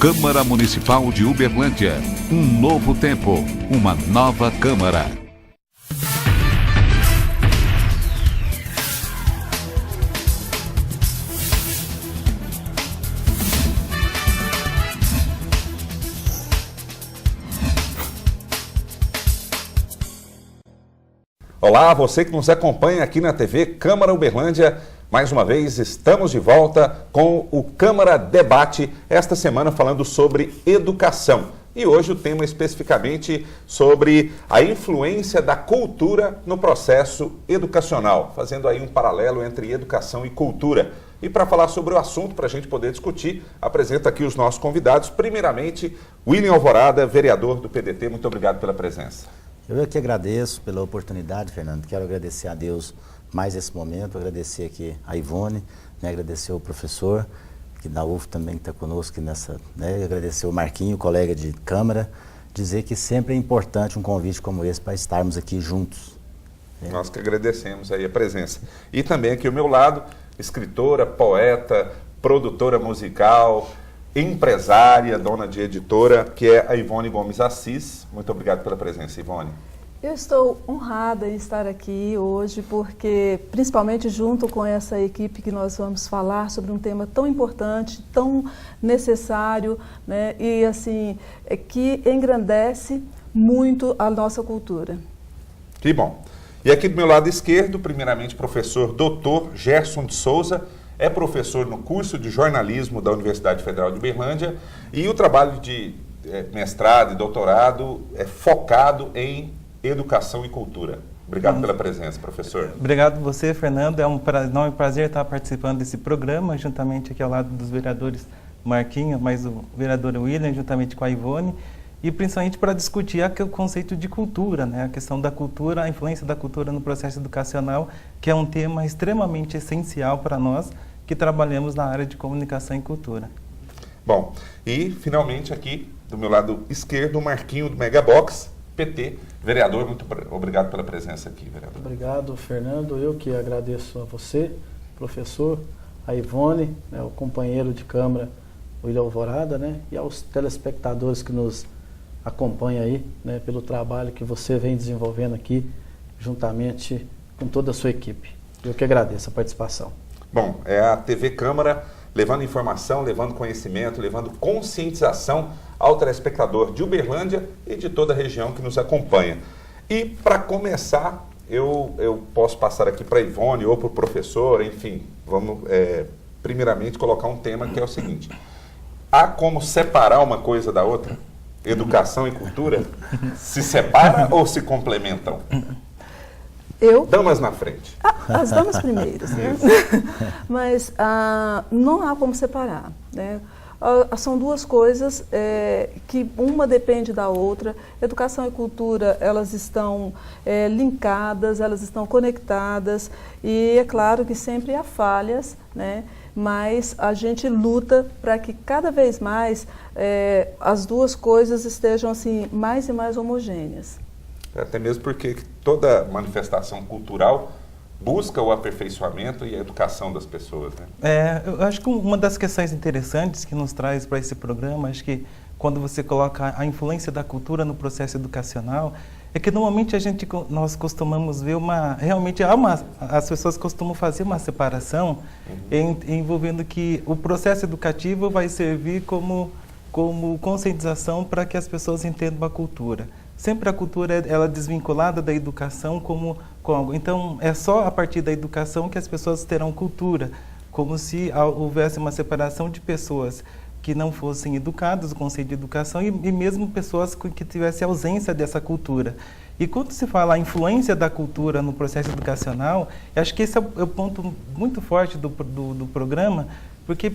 Câmara Municipal de Uberlândia. Um novo tempo, uma nova Câmara. Olá, você que nos acompanha aqui na TV Câmara Uberlândia. Mais uma vez, estamos de volta com o Câmara Debate, esta semana falando sobre educação. E hoje o tema especificamente sobre a influência da cultura no processo educacional, fazendo aí um paralelo entre educação e cultura. E para falar sobre o assunto, para a gente poder discutir, apresento aqui os nossos convidados. Primeiramente, William Alvorada, vereador do PDT, muito obrigado pela presença. Eu que agradeço pela oportunidade, Fernando. Quero agradecer a Deus mais esse momento, agradecer aqui a Ivone, agradecer o professor, que da UF também está conosco nessa, agradecer o Marquinho, colega de Câmara, dizer que sempre é importante um convite como esse para estarmos aqui juntos. Nós que agradecemos aí a presença. E também aqui ao meu lado, escritora, poeta, produtora musical, empresária, dona de editora, que é a Ivone Gomes Assis. Muito obrigado pela presença, Ivone. Eu estou honrada em estar aqui hoje, porque, principalmente junto com essa equipe que nós vamos falar sobre um tema tão importante, tão necessário, né, e assim, que engrandece muito a nossa cultura. Que bom. E aqui do meu lado esquerdo, primeiramente, professor Dr. Gerson de Souza, é professor no curso de jornalismo da Universidade Federal de Uberlândia e o trabalho de mestrado e doutorado é focado em educação e cultura. Obrigado pela presença, professor. Obrigado a você, Fernando. É um enorme prazer estar participando desse programa, juntamente aqui ao lado dos vereadores Marquinho, mais o vereador William, juntamente com a Ivone, e principalmente para discutir o conceito de cultura, né? A questão da cultura, a influência da cultura no processo educacional, que é um tema extremamente essencial para nós que trabalhamos na área de comunicação e cultura. Bom, e finalmente aqui do meu lado esquerdo, o Marquinho do Megabox, PT. Vereador, muito obrigado pela presença aqui, vereador. Obrigado, Fernando. Eu que agradeço a você, professor, a Ivone, o companheiro de Câmara, o William Alvorada, e aos telespectadores que nos acompanham aí, pelo trabalho que você vem desenvolvendo aqui, juntamente com toda a sua equipe. Eu que agradeço a participação. Bom, é a TV Câmara levando informação, levando conhecimento, levando conscientização ao telespectador de Uberlândia e de toda a região que nos acompanha. E para começar, eu posso passar aqui para a Ivone ou para o professor, enfim, vamos primeiramente colocar um tema que é o seguinte: há como separar uma coisa da outra? Educação e cultura? Se separa ou se complementam? Damas na frente. As damas primeiras, né? Mas não há como separar, né? São duas coisas que uma depende da outra. Educação e cultura, elas estão linkadas, elas estão conectadas e é claro que sempre há falhas, né? Mas a gente luta para que cada vez mais as duas coisas estejam assim, mais e mais homogêneas. Até mesmo porque toda manifestação cultural busca o aperfeiçoamento e a educação das pessoas, né? Eu acho que uma das questões interessantes que nos traz para esse programa, acho que quando você coloca a influência da cultura no processo educacional, é que normalmente nós costumamos ver realmente as pessoas costumam fazer uma separação envolvendo que o processo educativo vai servir como conscientização para que as pessoas entendam a cultura. Sempre a cultura ela é desvinculada da educação como algo. Então, é só a partir da educação que as pessoas terão cultura, como se houvesse uma separação de pessoas que não fossem educadas, o conceito de educação, e mesmo pessoas que tivessem ausência dessa cultura. E quando se fala a influência da cultura no processo educacional, eu acho que esse é o ponto muito forte do programa, porque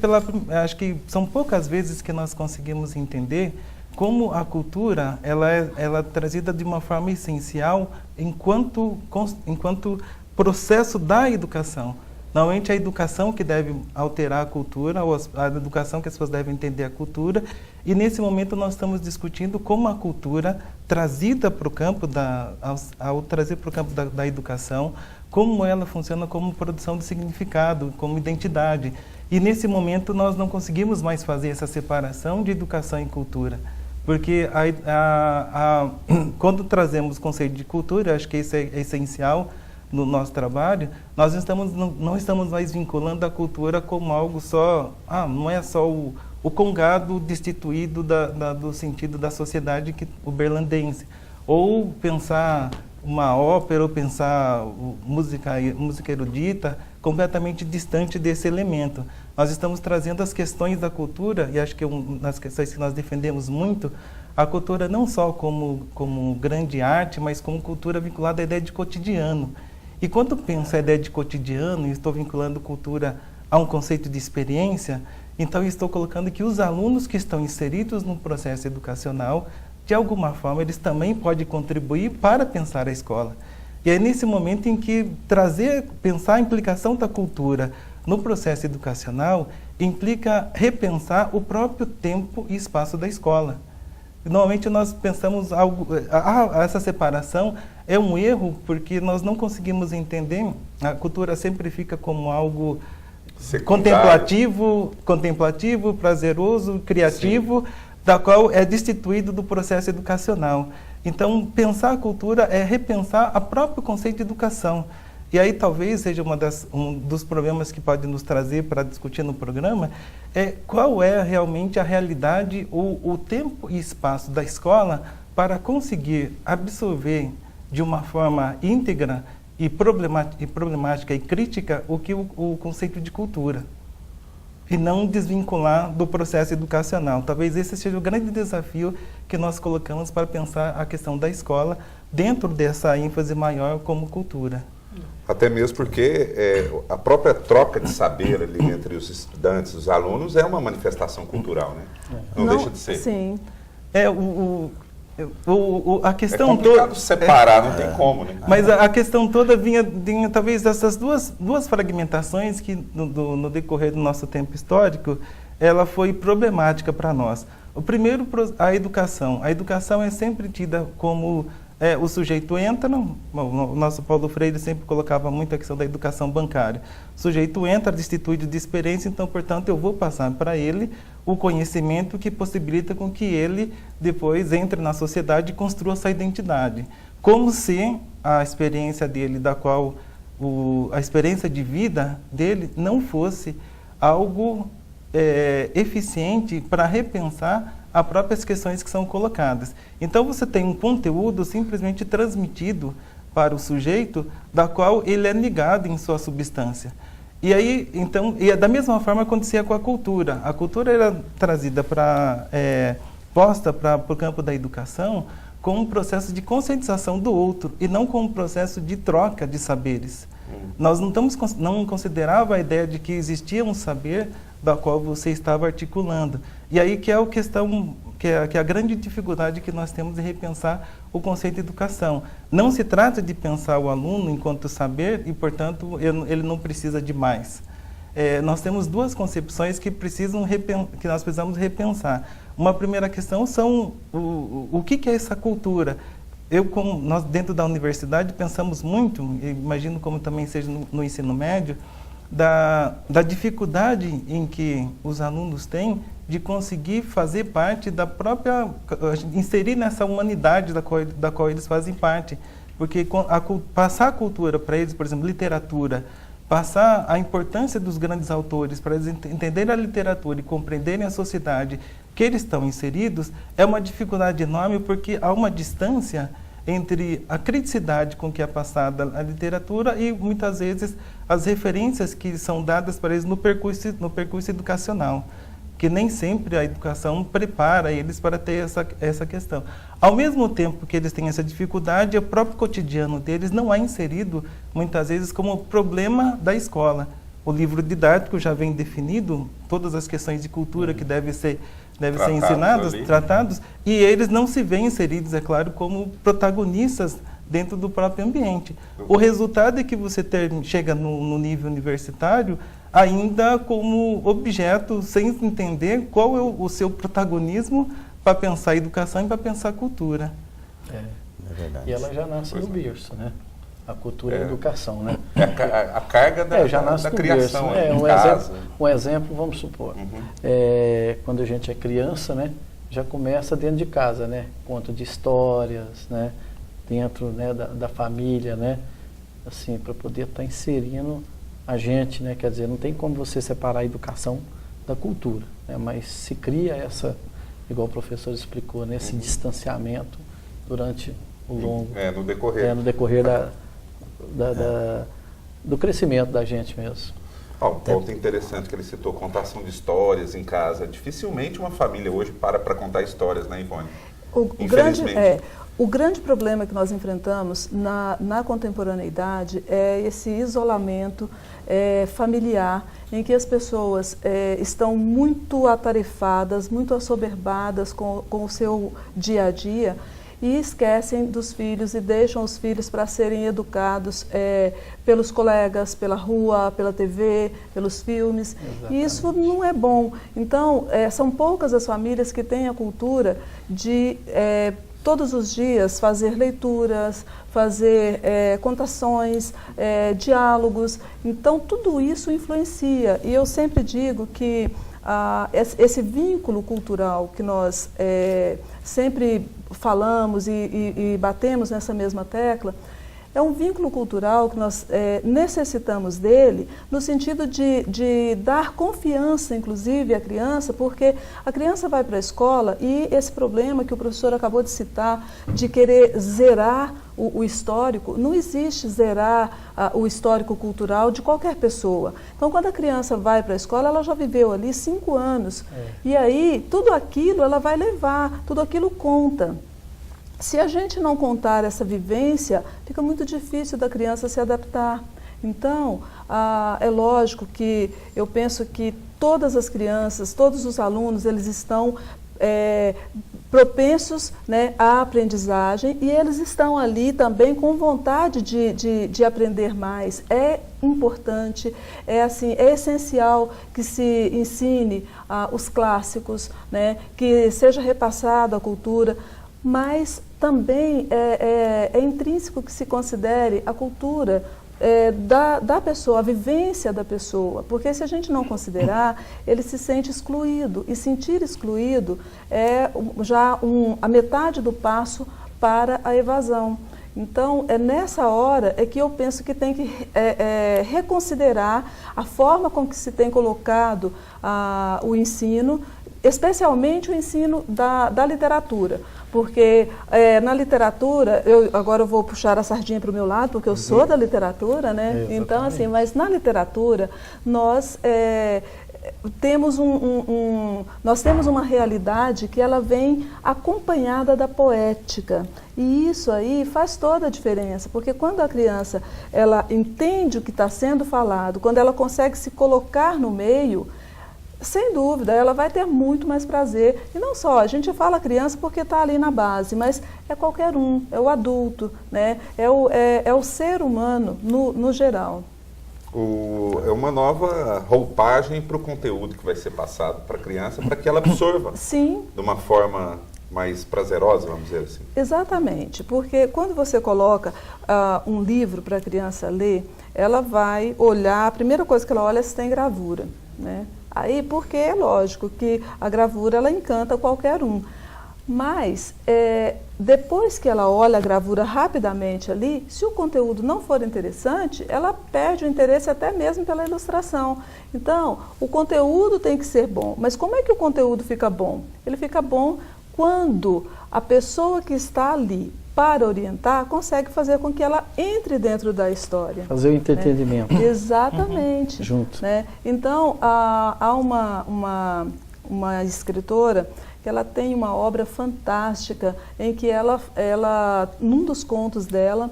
acho que são poucas vezes que nós conseguimos entender como a cultura ela é trazida de uma forma essencial enquanto processo da educação. Normalmente é a educação que deve alterar a cultura, ou a educação que as pessoas devem entender a cultura, e nesse momento nós estamos discutindo como a cultura trazida para o campo ao trazer para o campo da educação, como ela funciona como produção de significado, como identidade. E nesse momento nós não conseguimos mais fazer essa separação de educação e cultura. Porque quando trazemos o conceito de cultura, acho que isso é essencial no nosso trabalho, nós não estamos mais vinculando a cultura como algo só, não é só o congado destituído do sentido da sociedade uberlandense. Ou pensar uma ópera, ou pensar música erudita, completamente distante desse elemento. Nós estamos trazendo as questões da cultura, e acho que uma das questões que nós defendemos muito, a cultura não só como grande arte, mas como cultura vinculada à ideia de cotidiano. E quando penso a ideia de cotidiano, e estou vinculando cultura a um conceito de experiência, então eu estou colocando que os alunos que estão inseridos no processo educacional, de alguma forma, eles também podem contribuir para pensar a escola. E é nesse momento em que pensar a implicação da cultura no processo educacional implica repensar o próprio tempo e espaço da escola. Normalmente nós pensamos essa separação é um erro porque nós não conseguimos entender, a cultura sempre fica como algo contemplativo, prazeroso, criativo, sim, da qual é destituído do processo educacional. Então, pensar a cultura é repensar o próprio conceito de educação. E aí talvez seja um dos problemas que pode nos trazer para discutir no programa, qual é realmente a realidade, o tempo e espaço da escola para conseguir absorver de uma forma íntegra e problemática e crítica o conceito de cultura. E não desvincular do processo educacional. Talvez esse seja o grande desafio que nós colocamos para pensar a questão da escola dentro dessa ênfase maior como cultura. Até mesmo porque a própria troca de saber ali entre os estudantes e os alunos é uma manifestação cultural, né? Não deixa de ser. Sim. A questão é complicado separar, não tem como, né? Mas a questão toda vinha talvez dessas duas fragmentações que no decorrer do nosso tempo histórico, ela foi problemática para nós. O primeiro, a educação. A educação é sempre tida como o sujeito entra, o nosso Paulo Freire sempre colocava muito a questão da educação bancária. O sujeito entra destituído de experiência, então, portanto, eu vou passar para ele o conhecimento que possibilita com que ele depois entre na sociedade e construa sua identidade. Como se a experiência dele, da qual a experiência de vida dele não fosse algo eficiente para repensar as próprias questões que são colocadas. Então você tem um conteúdo simplesmente transmitido para o sujeito, da qual ele é ligado em sua substância. E aí, então, da mesma forma acontecia com a cultura. A cultura era trazida posta para o campo da educação como um processo de conscientização do outro e não como um processo de troca de saberes. Nós não considerava a ideia de que existia um saber da qual você estava articulando. E aí que é a questão, que é a grande dificuldade que nós temos de repensar o conceito de educação. Não se trata de pensar o aluno enquanto saber e, portanto, ele não precisa de mais. Nós temos duas concepções que nós precisamos repensar. Uma primeira questão são o que é essa cultura. Nós dentro da universidade pensamos muito, imagino como também seja no ensino médio, da dificuldade em que os alunos têm de conseguir fazer parte da própria, inserir nessa humanidade da qual eles fazem parte. Porque passar a cultura para eles, por exemplo, literatura, passar a importância dos grandes autores para eles entenderem a literatura e compreenderem a sociedade que eles estão inseridos, é uma dificuldade enorme porque há uma distância entre a criticidade com que é passada a literatura e, muitas vezes, as referências que são dadas para eles no percurso educacional, que nem sempre a educação prepara eles para ter essa questão. Ao mesmo tempo que eles têm essa dificuldade, o próprio cotidiano deles não é inserido, muitas vezes, como problema da escola. O livro didático já vem definido, todas as questões de cultura que devem ser ensinadas, tratados, e eles não se veem inseridos, é claro, como protagonistas dentro do próprio ambiente. O resultado é que você chega no nível universitário ainda como objeto, sem entender qual é o seu protagonismo para pensar a educação e para pensar a cultura. É verdade. E ela já nasce no berço, né? a cultura e a educação, né? A carga já da criação berço, né? em casa. Um exemplo, vamos supor, quando a gente é criança, né, já começa dentro de casa, né? Conto de histórias, né? Dentro, né, da família, né? Assim, para poder estar inserindo a gente, né? Quer dizer, não tem como você separar a educação da cultura, né? Mas se cria essa, igual o professor explicou, né? Esse distanciamento durante o longo... no decorrer. Do crescimento da gente mesmo. Um ponto interessante que ele citou, contação de histórias em casa. Dificilmente uma família hoje para contar histórias, né, Ivone? Infelizmente. O grande problema que nós enfrentamos na contemporaneidade é esse isolamento familiar, em que as pessoas estão muito atarefadas, muito assoberbadas com o seu dia a dia e esquecem dos filhos e deixam os filhos para serem educados pelos colegas, pela rua, pela TV, pelos filmes. Exatamente. E isso não é bom. Então, são poucas as famílias que têm a cultura de... todos os dias fazer leituras, fazer contações, diálogos. Então, tudo isso influencia. E eu sempre digo que esse vínculo cultural que nós sempre falamos e batemos nessa mesma tecla, é um vínculo cultural que nós necessitamos dele no sentido de dar confiança, inclusive, à criança, porque a criança vai para a escola e esse problema que o professor acabou de citar, de querer zerar o histórico, não existe zerar o histórico cultural de qualquer pessoa. Então, quando a criança vai para a escola, ela já viveu ali 5 anos. E aí, tudo aquilo ela vai levar, tudo aquilo conta. Se a gente não contar essa vivência, fica muito difícil da criança se adaptar. Então, é lógico que eu penso que todas as crianças, todos os alunos, eles estão propensos, né, à aprendizagem e eles estão ali também com vontade de aprender mais. É importante, é essencial que se ensine os clássicos, né, que seja repassado a cultura, mas também é intrínseco que se considere a cultura da pessoa, a vivência da pessoa, porque se a gente não considerar, ele se sente excluído, e sentir excluído é já a metade do passo para a evasão. Então, nessa hora que eu penso que tem que reconsiderar a forma com que se tem colocado o ensino, especialmente o ensino da literatura. Porque na literatura, agora eu vou puxar a sardinha para o meu lado, porque eu sou da literatura, né? Então, assim, mas na literatura nós temos nós temos uma realidade que ela vem acompanhada da poética. E isso aí faz toda a diferença, porque quando a criança ela entende o que está sendo falado, quando ela consegue se colocar no meio, sem dúvida, ela vai ter muito mais prazer. E não só, a gente fala criança porque está ali na base, mas é qualquer um, é o adulto, né? é o ser humano no geral. É uma nova roupagem para o conteúdo que vai ser passado para a criança, para que ela absorva. Sim. De uma forma mais prazerosa, vamos dizer assim. Exatamente, porque quando você coloca um livro para a criança ler, ela vai olhar, a primeira coisa que ela olha é se tem gravura, né? Aí, porque é lógico que a gravura, ela encanta qualquer um. Mas, depois que ela olha a gravura rapidamente ali, se o conteúdo não for interessante, ela perde o interesse até mesmo pela ilustração. Então, o conteúdo tem que ser bom. Mas como é que o conteúdo fica bom? Ele fica bom quando a pessoa que está ali para orientar consegue fazer com que ela entre dentro da história. Fazer o entretenimento. Né? Exatamente. Junto. Né? Então, há uma escritora que ela tem uma obra fantástica em que ela num dos contos dela,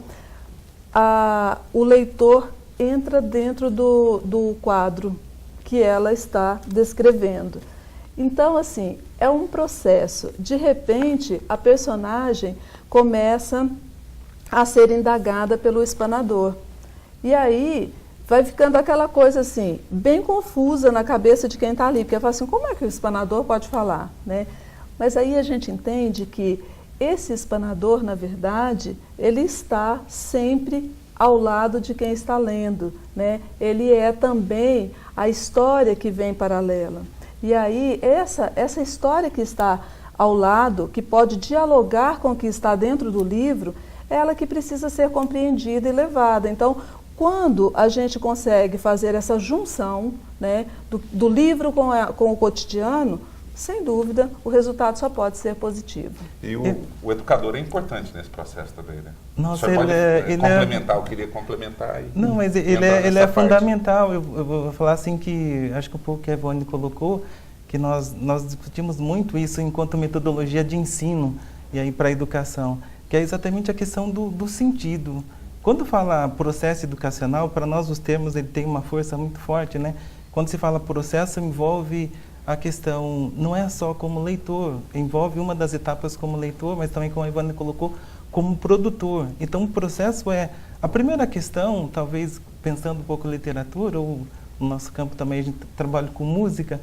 o leitor entra dentro do quadro que ela está descrevendo. Então, assim, é um processo. De repente, a personagem começa a ser indagada pelo espanador. E aí vai ficando aquela coisa assim, bem confusa na cabeça de quem está ali, porque fala assim, como é que o espanador pode falar, né? Mas aí a gente entende que esse espanador, na verdade, ele está sempre ao lado de quem está lendo, né? Ele é também a história que vem paralela. E aí, essa história que está ao lado, que pode dialogar com o que está dentro do livro, é ela que precisa ser compreendida e levada. Então, quando a gente consegue fazer essa junção, né, do livro com o cotidiano, sem dúvida, o resultado só pode ser positivo. E o educador é importante nesse processo também, né? Nossa, o senhor pode ele complementar, eu queria complementar. Não, mas ele é fundamental. Eu vou falar assim que, acho que um pouco que a Ivone colocou, que nós discutimos muito isso enquanto metodologia de ensino, e aí para a educação, que é exatamente a questão do sentido. Quando fala processo educacional, para nós os termos ele tem uma força muito forte, né? Quando se fala processo, envolve a questão, não é só como leitor, envolve uma das etapas como leitor, mas também, como a Ivone colocou, como produtor. Então, o processo a primeira questão, talvez pensando um pouco em literatura, ou no nosso campo também a gente trabalha com música,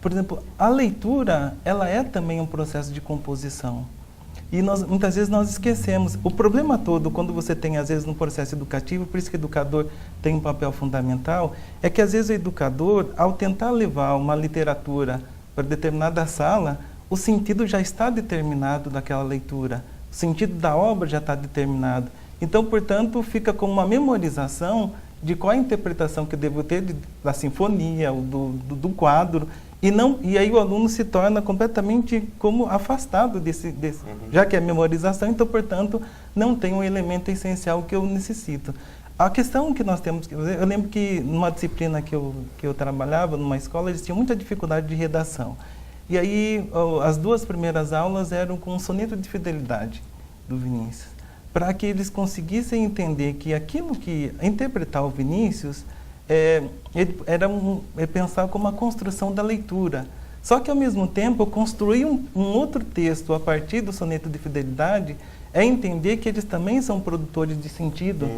por exemplo, a leitura, ela é também um processo de composição. E muitas vezes nós esquecemos. O problema todo, quando você tem, às vezes, no processo educativo, por isso que o educador tem um papel fundamental, é que, às vezes, o educador, ao tentar levar uma literatura para determinada sala, o sentido já está determinado daquela leitura. O sentido da obra já está determinado. Então, portanto, fica como uma memorização de qual a interpretação que eu devo ter da sinfonia, do quadro, e aí o aluno se torna completamente como afastado desse já que é memorização, então, portanto, não tem um elemento essencial que eu necessito. A questão que nós temos que fazer, eu lembro que numa disciplina que eu trabalhava, numa escola, eles tinham muita dificuldade de redação. E aí, as 2 primeiras aulas eram com um soneto de fidelidade do Vinícius, para que eles conseguissem entender que aquilo que interpretar o Vinícius pensar como uma construção da leitura. Só que, ao mesmo tempo, eu construí um outro texto a partir do soneto de fidelidade, entender que eles também são produtores de sentido.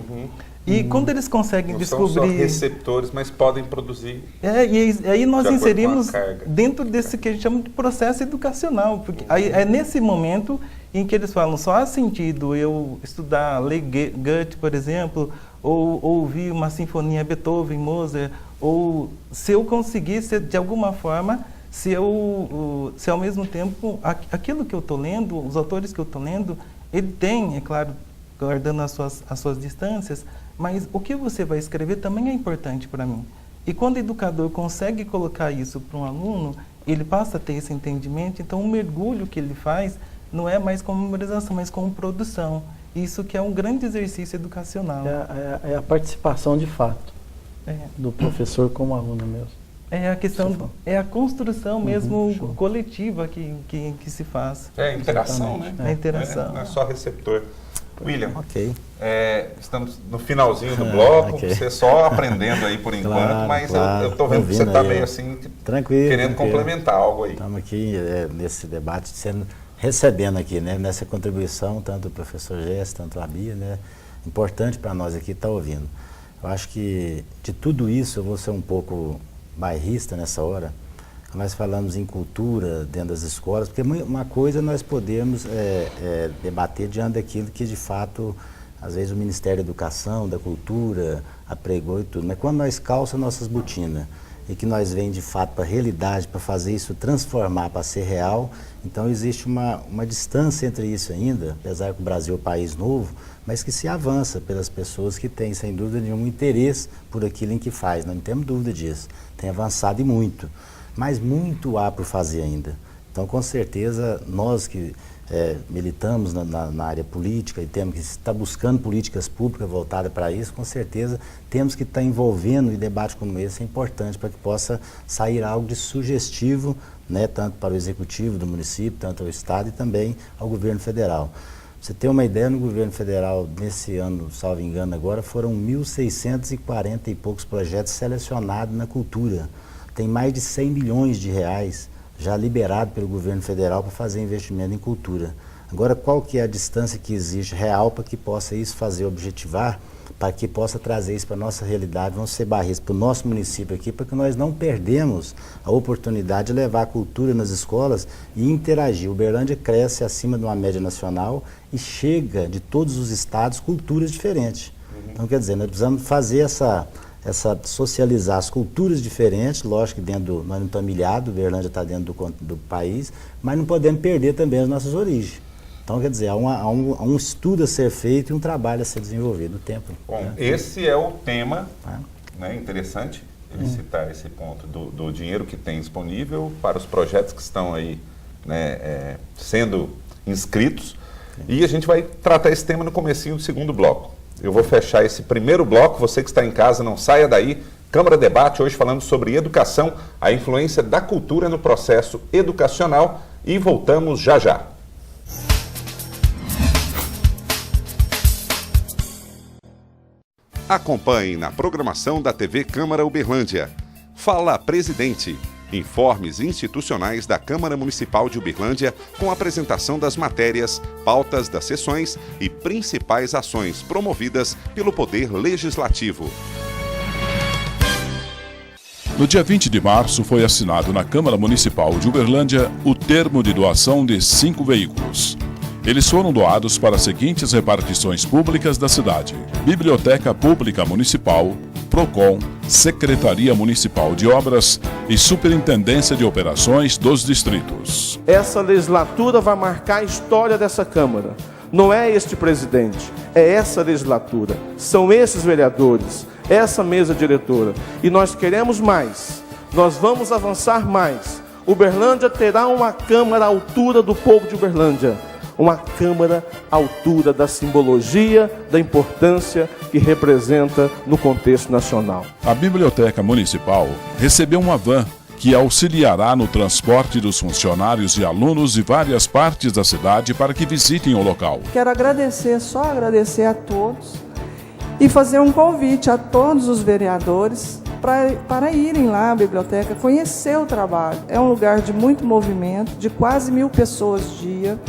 E quando eles conseguem descobrir... Não são só receptores, mas podem produzir... E aí nós inserimos dentro desse que a gente chama de processo educacional. Porque aí é nesse momento em que eles falam, só há sentido eu estudar, ler Goethe, por exemplo, ou ouvir uma sinfonia Beethoven, Mozart, ou se eu conseguisse, de alguma forma, se ao mesmo tempo, aquilo que eu estou lendo, os autores que eu estou lendo, ele tem, é claro, guardando as suas distâncias, mas o que você vai escrever também é importante para mim. E quando o educador consegue colocar isso para um aluno, ele passa a ter esse entendimento, então o mergulho que ele faz não é mais como memorização, mas como produção. Isso que é um grande exercício educacional. É a participação de fato do professor como aluno mesmo. É a questão, é a construção mesmo coletiva que se faz. É a interação, né? É a interação. Não é só receptor. William, Ok. Estamos no finalzinho do bloco, você só aprendendo aí por enquanto, mas eu estou vendo que você está meio assim, querendo complementar algo aí. Estamos aqui nesse debate recebendo aqui, né, nessa contribuição, tanto do professor Gess, tanto a Bia, né, importante para nós aqui estar ouvindo. Eu acho que de tudo isso eu vou ser um pouco bairrista nessa hora. Nós falamos em cultura dentro das escolas, porque uma coisa nós podemos debater diante daquilo que de fato, às vezes o Ministério da Educação, da Cultura, apregou e tudo, mas quando nós calçamos nossas botinas e que nós vem de fato para a realidade, para fazer isso transformar, para ser real, então existe uma distância entre isso ainda, apesar que o Brasil é um país novo, mas que se avança pelas pessoas que têm, sem dúvida nenhuma, interesse por aquilo em que faz, não temos dúvida disso, tem avançado e muito, mas muito há por fazer ainda. Então, com certeza, nós que militamos na área política e temos que estar buscando políticas públicas voltadas para isso, com certeza temos que estar envolvendo em debate como esse, é importante para que possa sair algo de sugestivo, né, tanto para o executivo do município, tanto ao estado e também ao governo federal. Pra você ter uma ideia, no governo federal, nesse ano, salvo engano agora, foram 1.640 e poucos projetos selecionados na cultura. Tem mais de 100 milhões de reais já liberado pelo governo federal para fazer investimento em cultura. Agora, qual que é a distância que existe real para que possa isso fazer objetivar, para que possa trazer isso para a nossa realidade, vão ser barreiras para o nosso município aqui, para que nós não perdemos a oportunidade de levar a cultura nas escolas e interagir. Uberlândia cresce acima de uma média nacional e chega de todos os estados culturas diferentes. Então, quer dizer, nós precisamos fazer essa socializar as culturas diferentes, lógico que nós não estamos ilhados, Uberlândia está dentro do país, mas não podemos perder também as nossas origens. Então, quer dizer, há um estudo a ser feito e um trabalho a ser desenvolvido no tempo. Bom, né? Esse é o tema, né, interessante ele citar esse ponto do dinheiro que tem disponível para os projetos que estão aí, né, sendo inscritos. E a gente vai tratar esse tema no comecinho do segundo bloco. Eu vou fechar esse primeiro bloco, você que está em casa, não saia daí. Câmara Debate, hoje falando sobre educação, a influência da cultura no processo educacional, e voltamos já já. Acompanhe na programação da TV Câmara Uberlândia. Fala Presidente. Informes institucionais da Câmara Municipal de Uberlândia com apresentação das matérias, pautas das sessões e principais ações promovidas pelo Poder Legislativo. No dia 20 de março foi assinado na Câmara Municipal de Uberlândia o termo de doação de 5 veículos. Eles foram doados para as seguintes repartições públicas da cidade: Biblioteca Pública Municipal, PROCON, Secretaria Municipal de Obras e Superintendência de Operações dos Distritos. Essa legislatura vai marcar a história dessa Câmara. Não é este presidente, é essa legislatura. São esses vereadores, essa mesa diretora. E nós queremos mais, nós vamos avançar mais. Uberlândia terá uma Câmara à altura do povo de Uberlândia. Uma Câmara à altura da simbologia, da importância que representa no contexto nacional. A Biblioteca Municipal recebeu uma van que auxiliará no transporte dos funcionários e alunos de várias partes da cidade para que visitem o local. Quero só agradecer a todos e fazer um convite a todos os vereadores para irem lá à biblioteca, conhecer o trabalho. É um lugar de muito movimento, de quase 1.000 pessoas dia.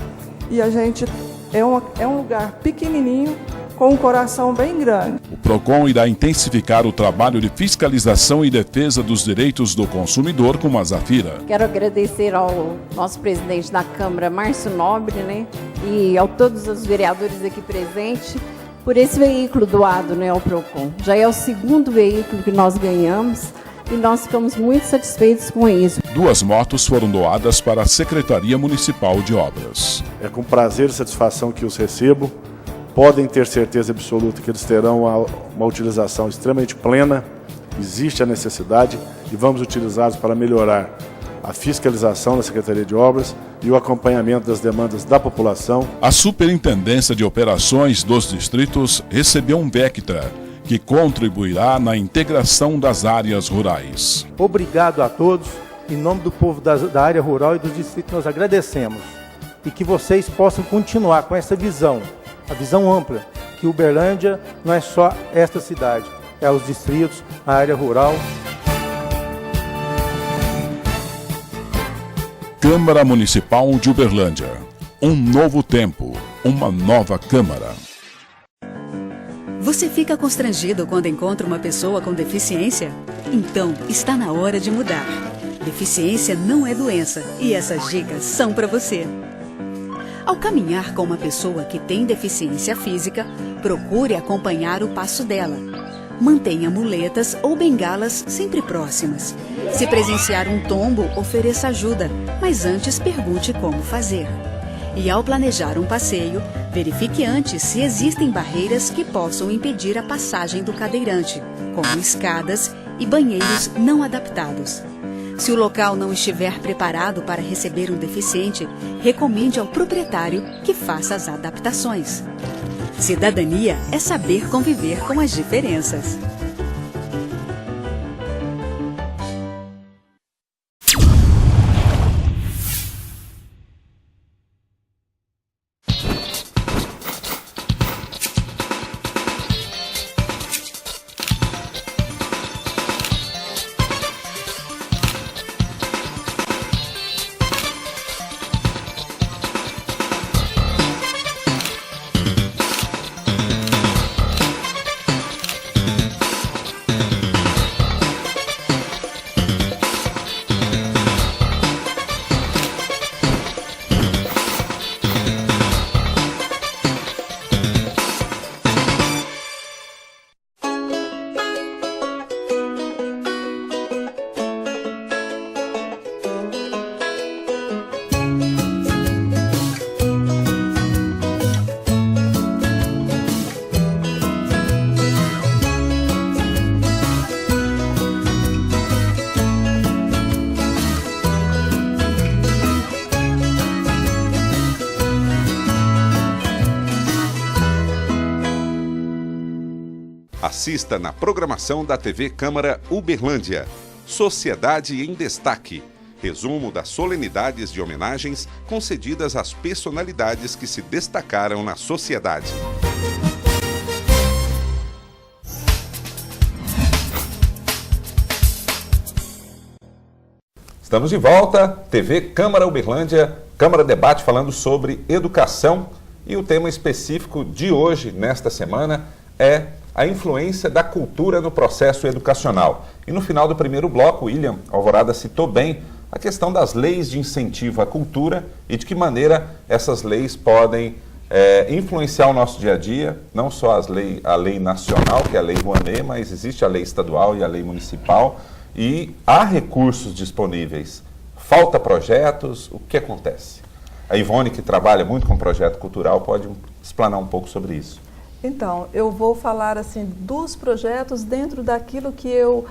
E a gente é um lugar pequenininho, com um coração bem grande. O PROCON irá intensificar o trabalho de fiscalização e defesa dos direitos do consumidor com a Zafira. Quero agradecer ao nosso presidente da Câmara, Márcio Nobre, né, e a todos os vereadores aqui presentes, por esse veículo doado, né, ao PROCON. Já é o segundo veículo que nós ganhamos. E nós ficamos muito satisfeitos com isso. 2 motos foram doadas para a Secretaria Municipal de Obras. É com prazer e satisfação que os recebo. Podem ter certeza absoluta que eles terão uma utilização extremamente plena. Existe a necessidade e vamos utilizá-los para melhorar a fiscalização da Secretaria de Obras e o acompanhamento das demandas da população. A Superintendência de Operações dos Distritos recebeu um Vectra, que contribuirá na integração das áreas rurais. Obrigado a todos. Em nome do povo da área rural e dos distritos, nós agradecemos. E que vocês possam continuar com essa visão, a visão ampla, que Uberlândia não é só esta cidade, é os distritos, a área rural. Câmara Municipal de Uberlândia. Um novo tempo, uma nova Câmara. Você fica constrangido quando encontra uma pessoa com deficiência? Então, está na hora de mudar. Deficiência não é doença e essas dicas são para você. Ao caminhar com uma pessoa que tem deficiência física, procure acompanhar o passo dela. Mantenha muletas ou bengalas sempre próximas. Se presenciar um tombo, ofereça ajuda, mas antes pergunte como fazer. E ao planejar um passeio, verifique antes se existem barreiras que possam impedir a passagem do cadeirante, como escadas e banheiros não adaptados. Se o local não estiver preparado para receber um deficiente, recomende ao proprietário que faça as adaptações. Cidadania é saber conviver com as diferenças. Assista na programação da TV Câmara Uberlândia. Sociedade em Destaque. Resumo das solenidades de homenagens concedidas às personalidades que se destacaram na sociedade. Estamos de volta, TV Câmara Uberlândia, Câmara Debate falando sobre educação. E o tema específico de hoje, nesta semana, é a influência da cultura no processo educacional. E no final do primeiro bloco, William Alvorada citou bem a questão das leis de incentivo à cultura e de que maneira essas leis podem influenciar o nosso dia a dia, não só a lei nacional, que é a Lei Rouanet, mas existe a lei estadual e a lei municipal, e há recursos disponíveis. Falta projetos, o que acontece? A Ivone, que trabalha muito com projeto cultural, pode explanar um pouco sobre isso. Então, eu vou falar assim dos projetos dentro daquilo que eu,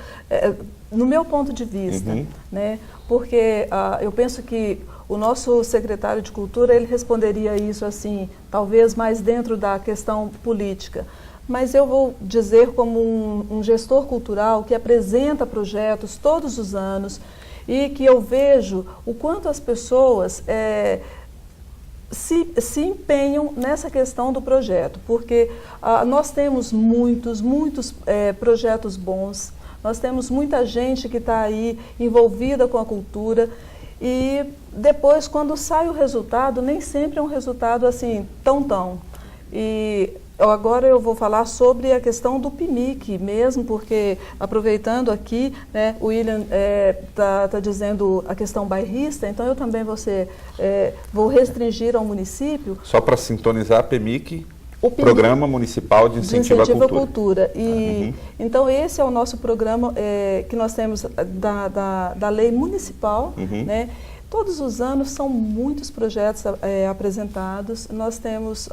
no meu ponto de vista, né? Porque eu penso que o nosso secretário de Cultura, ele responderia isso assim, talvez mais dentro da questão política. Mas eu vou dizer como um gestor cultural que apresenta projetos todos os anos e que eu vejo o quanto as pessoas se empenham nessa questão do projeto, porque nós temos muitos projetos bons, nós temos muita gente que está aí envolvida com a cultura e depois, quando sai o resultado, nem sempre é um resultado assim tão. E agora eu vou falar sobre a questão do PMIC mesmo, porque aproveitando aqui, né, o William tá dizendo a questão bairrista, então eu também vou restringir ao município. Só para sintonizar, PMIC, Programa Municipal de Incentivo à Cultura. E, então esse é o nosso programa que nós temos da lei municipal, né? Todos os anos são muitos projetos apresentados, nós temos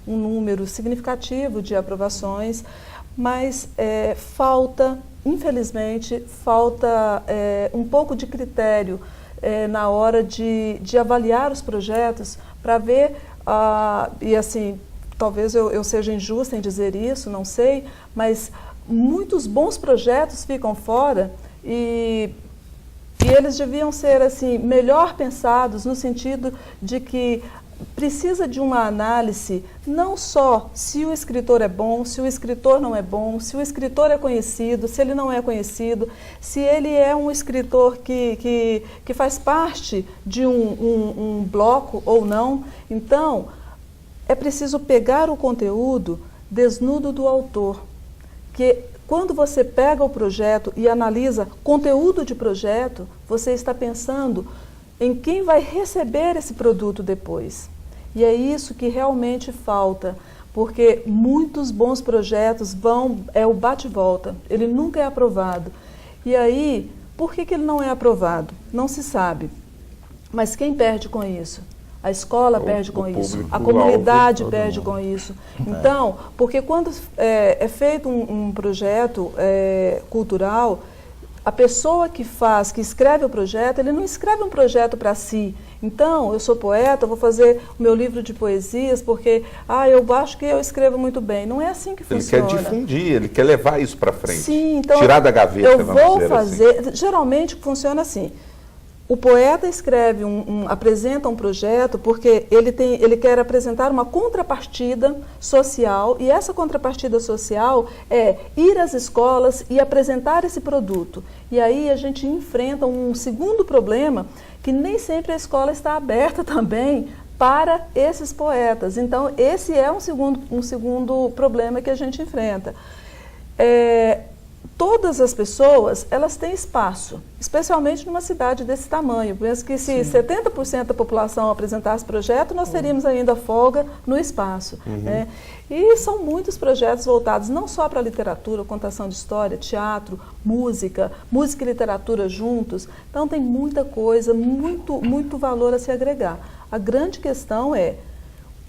um número significativo de aprovações, mas infelizmente, falta um pouco de critério na hora de avaliar os projetos para ver, e assim, talvez eu seja injusta em dizer isso, não sei, mas muitos bons projetos ficam fora e eles deviam ser assim, melhor pensados no sentido de que precisa de uma análise não só se o escritor é bom, se o escritor não é bom, se o escritor é conhecido, se ele não é conhecido, se ele é um escritor que faz parte de um bloco ou não. Então, é preciso pegar o conteúdo desnudo do autor, que quando você pega o projeto e analisa conteúdo de projeto, você está pensando em quem vai receber esse produto depois. E é isso que realmente falta, porque muitos bons projetos é o bate-volta, ele nunca é aprovado. E aí, por que ele não é aprovado? Não se sabe. Mas quem perde com isso? A escola perde com isso, a comunidade perde com isso. Então, porque quando é feito um projeto cultural, a pessoa que escreve o projeto, ele não escreve um projeto para si. Então, eu sou poeta, eu vou fazer o meu livro de poesias porque, eu acho que eu escrevo muito bem. Não é assim que funciona. Ele quer difundir, ele quer levar isso para frente. Sim, então, tirar da gaveta, eu vou fazer, assim. Geralmente funciona assim. O poeta escreve apresenta um projeto porque ele quer apresentar uma contrapartida social, e essa contrapartida social é ir às escolas e apresentar esse produto. E aí a gente enfrenta um segundo problema, que nem sempre a escola está aberta também para esses poetas. Então, esse é um segundo problema que a gente enfrenta. Todas as pessoas, elas têm espaço, especialmente numa cidade desse tamanho. Penso que se 70% da população apresentasse projeto, nós teríamos ainda folga no espaço. Né? E são muitos projetos voltados não só para a literatura, contação de história, teatro, música e literatura juntos. Então tem muita coisa, muito valor a se agregar. A grande questão é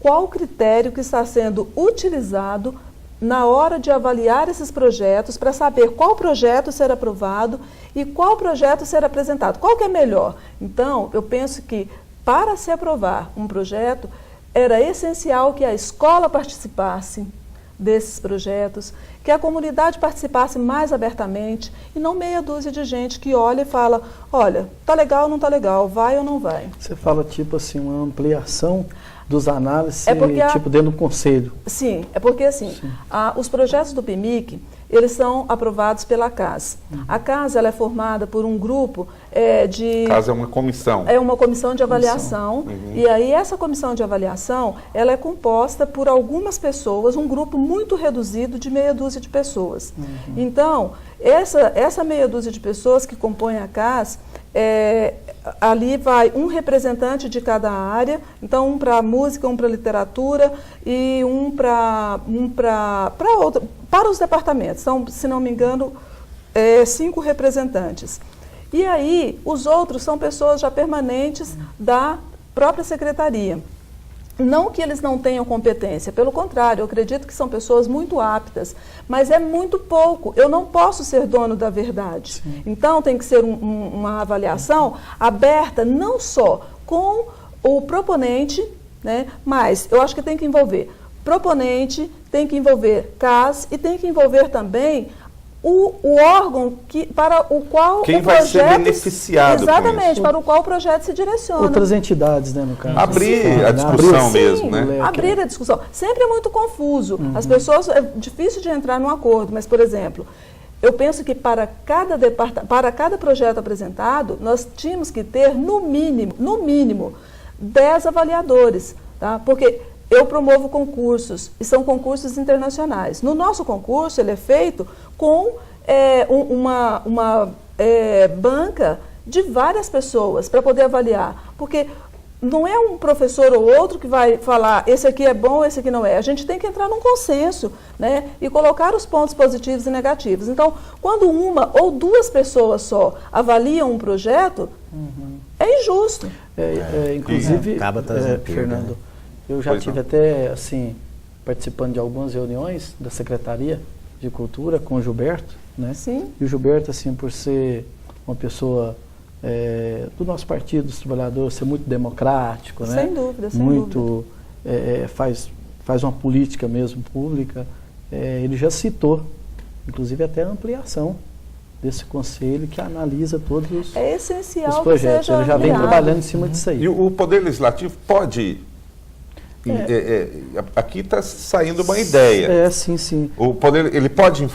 qual o critério que está sendo utilizado na hora de avaliar esses projetos, para saber qual projeto ser aprovado e qual projeto ser apresentado, qual que é melhor. Então, eu penso que para se aprovar um projeto, era essencial que a escola participasse, desses projetos, que a comunidade participasse mais abertamente e não meia dúzia de gente que olha e fala, olha, tá legal ou não tá legal, vai ou não vai. Você fala tipo assim, uma ampliação dos análises, tipo dentro do conselho. Sim, é porque assim, os projetos do PMIC, eles são aprovados pela CAS. A CAS ela é formada por um grupo de... CAS é uma comissão. É uma comissão de avaliação. E aí essa comissão de avaliação, ela é composta por algumas pessoas, um grupo muito reduzido de meia dúzia de pessoas. Então, essa meia dúzia de pessoas que compõem a CAS, ali vai um representante de cada área, então um para música, um para literatura e um para os departamentos. São, se não me engano, 5 representantes. E aí, os outros são pessoas já permanentes da própria secretaria. Não que eles não tenham competência, pelo contrário, eu acredito que são pessoas muito aptas, mas é muito pouco. Eu não posso ser dono da verdade. Sim. Então, tem que ser uma avaliação aberta, não só com o proponente, né, mas eu acho que tem que envolver proponente, tem que envolver CAS e tem que envolver também o órgão para o qual quem o projeto... Quem vai ser beneficiado. Exatamente, para o qual o projeto se direciona. Outras entidades, né, no caso. Abrir a discussão mesmo, né? Abrir a discussão. Sempre é muito confuso. As pessoas, é difícil de entrar num acordo, mas, por exemplo, eu penso que para cada projeto apresentado, nós tínhamos que ter, no mínimo, 10 avaliadores, tá? Porque eu promovo concursos, e são concursos internacionais. No nosso concurso, ele é feito com uma banca de várias pessoas para poder avaliar. Porque não é um professor ou outro que vai falar, esse aqui é bom, esse aqui não é. A gente tem que entrar num consenso, né, e colocar os pontos positivos e negativos. Então, quando uma ou duas pessoas só avaliam um projeto, é injusto. Inclusive, acaba trazendo Fernando, eu já tive até, assim, participando de algumas reuniões da Secretaria de Cultura com o Gilberto, né? Sim. E o Gilberto, assim, por ser uma pessoa do nosso Partido dos Trabalhadores, ser muito democrático, né? Sem dúvida, sem dúvida. Faz uma política mesmo pública, ele já citou, inclusive até a ampliação desse conselho que analisa todos os, essencial os projetos. Que seja ele já vem trabalhando em cima disso aí. E o Poder Legislativo pode... aqui está saindo uma ideia. Sim. O poder, ele pode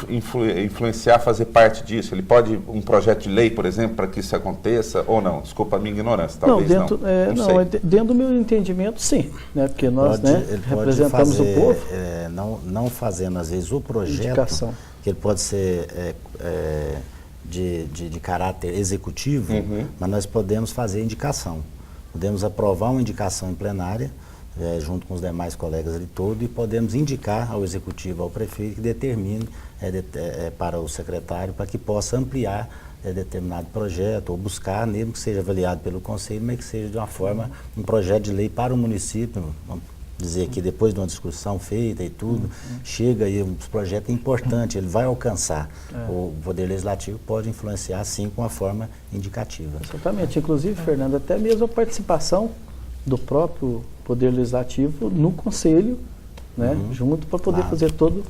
influenciar, fazer parte disso? Ele pode, um projeto de lei, por exemplo, para que isso aconteça, ou não? Desculpa a minha ignorância, talvez não. Dentro do meu entendimento, sim. Né? Porque nós representamos o povo. Não fazendo, às vezes, o projeto, indicação. Que ele pode ser de caráter executivo, mas nós podemos fazer indicação. Podemos aprovar uma indicação em plenária, junto com os demais colegas ali todo, e podemos indicar ao executivo, ao prefeito, que determine para o secretário, para que possa ampliar determinado projeto, ou buscar, mesmo que seja avaliado pelo conselho, mas que seja de uma forma, um projeto de lei para o município. Vamos dizer que depois de uma discussão feita e tudo, chega aí um projeto importante, ele vai alcançar. O Poder Legislativo pode influenciar, sim, com uma forma indicativa. Exatamente. Inclusive, Fernando, até mesmo a participação do próprio Poder Legislativo no Conselho, né, junto para poder fazer todo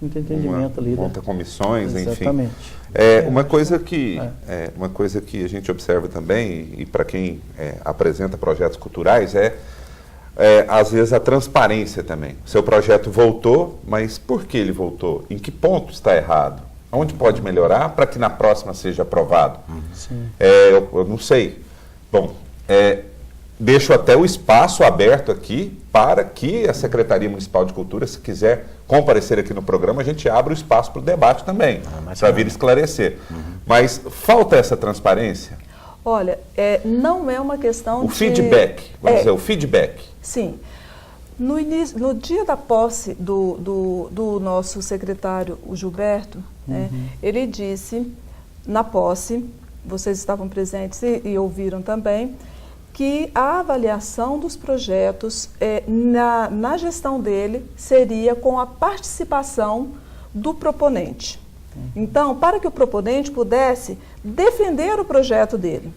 o entendimento ali. Monta comissões, exatamente. Enfim. Uma coisa que a gente observa também, e para quem apresenta projetos culturais, às vezes a transparência também. Seu projeto voltou, mas por que ele voltou? Em que ponto está errado? Onde pode melhorar para que na próxima seja aprovado? Eu não sei. Bom, deixo até o espaço aberto aqui para que a Secretaria Municipal de Cultura, se quiser comparecer aqui no programa, a gente abre o espaço para o debate também, para vir esclarecer. Mas falta essa transparência? Olha, não é uma questão de... feedback, vamos dizer, o feedback. Sim. No dia da posse do nosso secretário, o Gilberto, né, ele disse, na posse, vocês estavam presentes e ouviram também, que a avaliação dos projetos na gestão dele seria com a participação do proponente. Então, para que o proponente pudesse defender o projeto dele.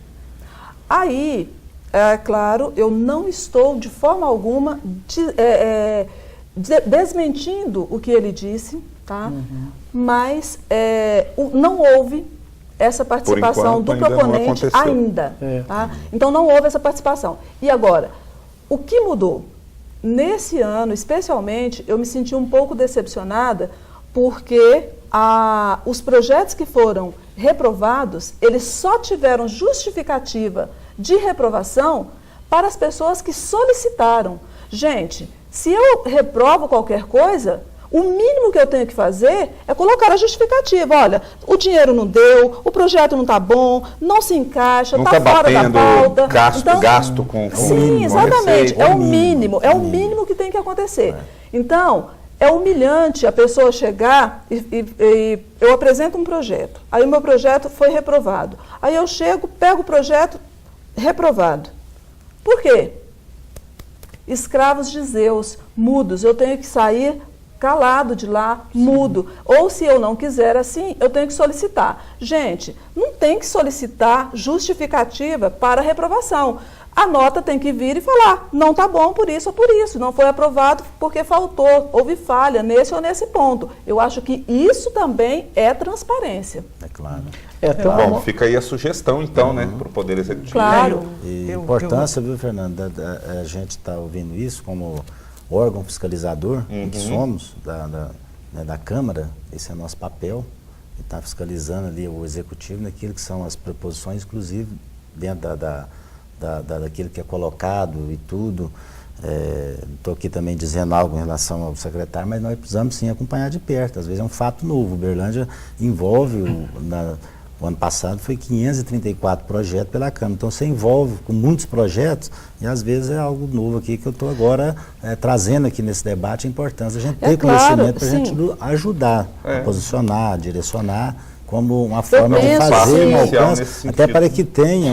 Aí, claro, eu não estou de forma alguma desmentindo o que ele disse, tá? Mas não houve essa participação do proponente ainda. Tá? Então não houve essa participação. E agora, o que mudou? Nesse ano, especialmente, eu me senti um pouco decepcionada porque os projetos que foram reprovados, eles só tiveram justificativa de reprovação para as pessoas que solicitaram. Gente, se eu reprovo qualquer coisa, o mínimo que eu tenho que fazer é colocar a justificativa. Olha, o dinheiro não deu, o projeto não está bom, não se encaixa, está fora da pauta. Gasto com sim, exatamente. É o mínimo que tem que acontecer. Então, é humilhante a pessoa chegar e eu apresento um projeto. Aí o meu projeto foi reprovado. Aí eu chego, pego o projeto reprovado. Por quê? Escravos de Zeus, mudos. Eu tenho que sair calado de lá, mudo. Ou se eu não quiser assim, eu tenho que solicitar. Gente, não tem que solicitar justificativa para reprovação. A nota tem que vir e falar, não está bom por isso ou por isso, não foi aprovado porque faltou, houve falha nesse ou nesse ponto. Eu acho que isso também é transparência. É claro. Bom, fica aí a sugestão, então, né, para o Poder Executivo. Claro. E importância, viu, Fernando, a gente está ouvindo isso como órgão fiscalizador, que somos da Câmara, esse é o nosso papel, e está fiscalizando ali o Executivo naquilo que são as proposições, inclusive dentro daquilo que é colocado e tudo. Estou aqui também dizendo algo em relação ao secretário, mas nós precisamos sim acompanhar de perto. Às vezes é um fato novo. Uberlândia envolve, o ano passado foi 534 projetos pela Câmara. Então você envolve com muitos projetos e às vezes é algo novo aqui que eu estou agora trazendo aqui nesse debate a importância da gente ter conhecimento para a gente ajudar a posicionar, direcionar, como uma forma de fazer um alcance, até para que tenha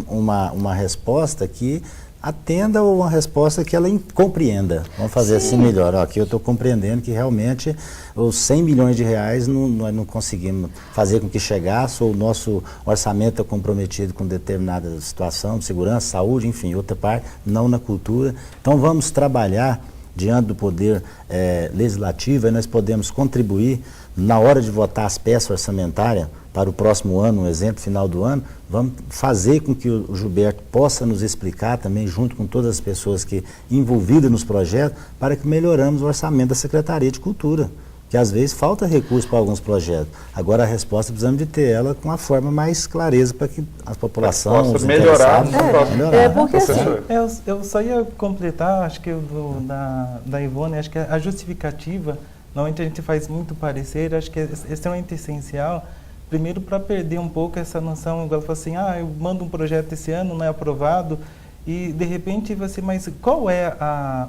uma resposta que atenda ou uma resposta que ela compreenda. Vamos fazer assim melhor. Aqui eu estou compreendendo que realmente os 100 milhões de reais nós não conseguimos fazer com que chegasse, ou o nosso orçamento é comprometido com determinada situação de segurança, saúde, enfim, outra parte, não na cultura. Então vamos trabalhar diante do Poder Legislativo e nós podemos contribuir na hora de votar as peças orçamentárias para o próximo ano, um exemplo, final do ano, vamos fazer com que o Gilberto possa nos explicar também, junto com todas as pessoas que envolvidas nos projetos, para que melhoramos o orçamento da Secretaria de Cultura, que às vezes falta recurso para alguns projetos. Agora a resposta precisamos de ter ela com uma forma mais clareza para que a população, os melhorar. Porque eu só ia completar, acho que da Ivone, acho que a justificativa, normalmente a gente faz muito parecer, acho que é extremamente essencial. Primeiro, para perder um pouco essa noção, igual falou assim, eu mando um projeto esse ano, não é aprovado, e de repente você, mas qual é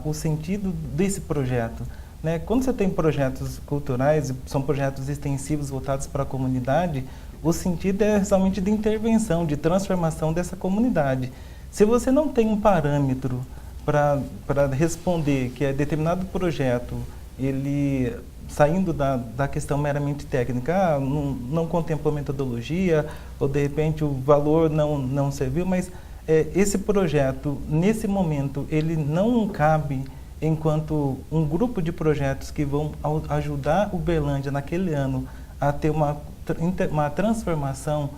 o sentido desse projeto? Né? Quando você tem projetos culturais, são projetos extensivos voltados para a comunidade, o sentido é realmente de intervenção, de transformação dessa comunidade. Se você não tem um parâmetro para responder que é determinado projeto, ele saindo da questão meramente técnica, não contemplou metodologia, ou de repente o valor não serviu, mas esse projeto, nesse momento, ele não cabe enquanto um grupo de projetos que vão ajudar Uberlândia naquele ano a ter uma transformação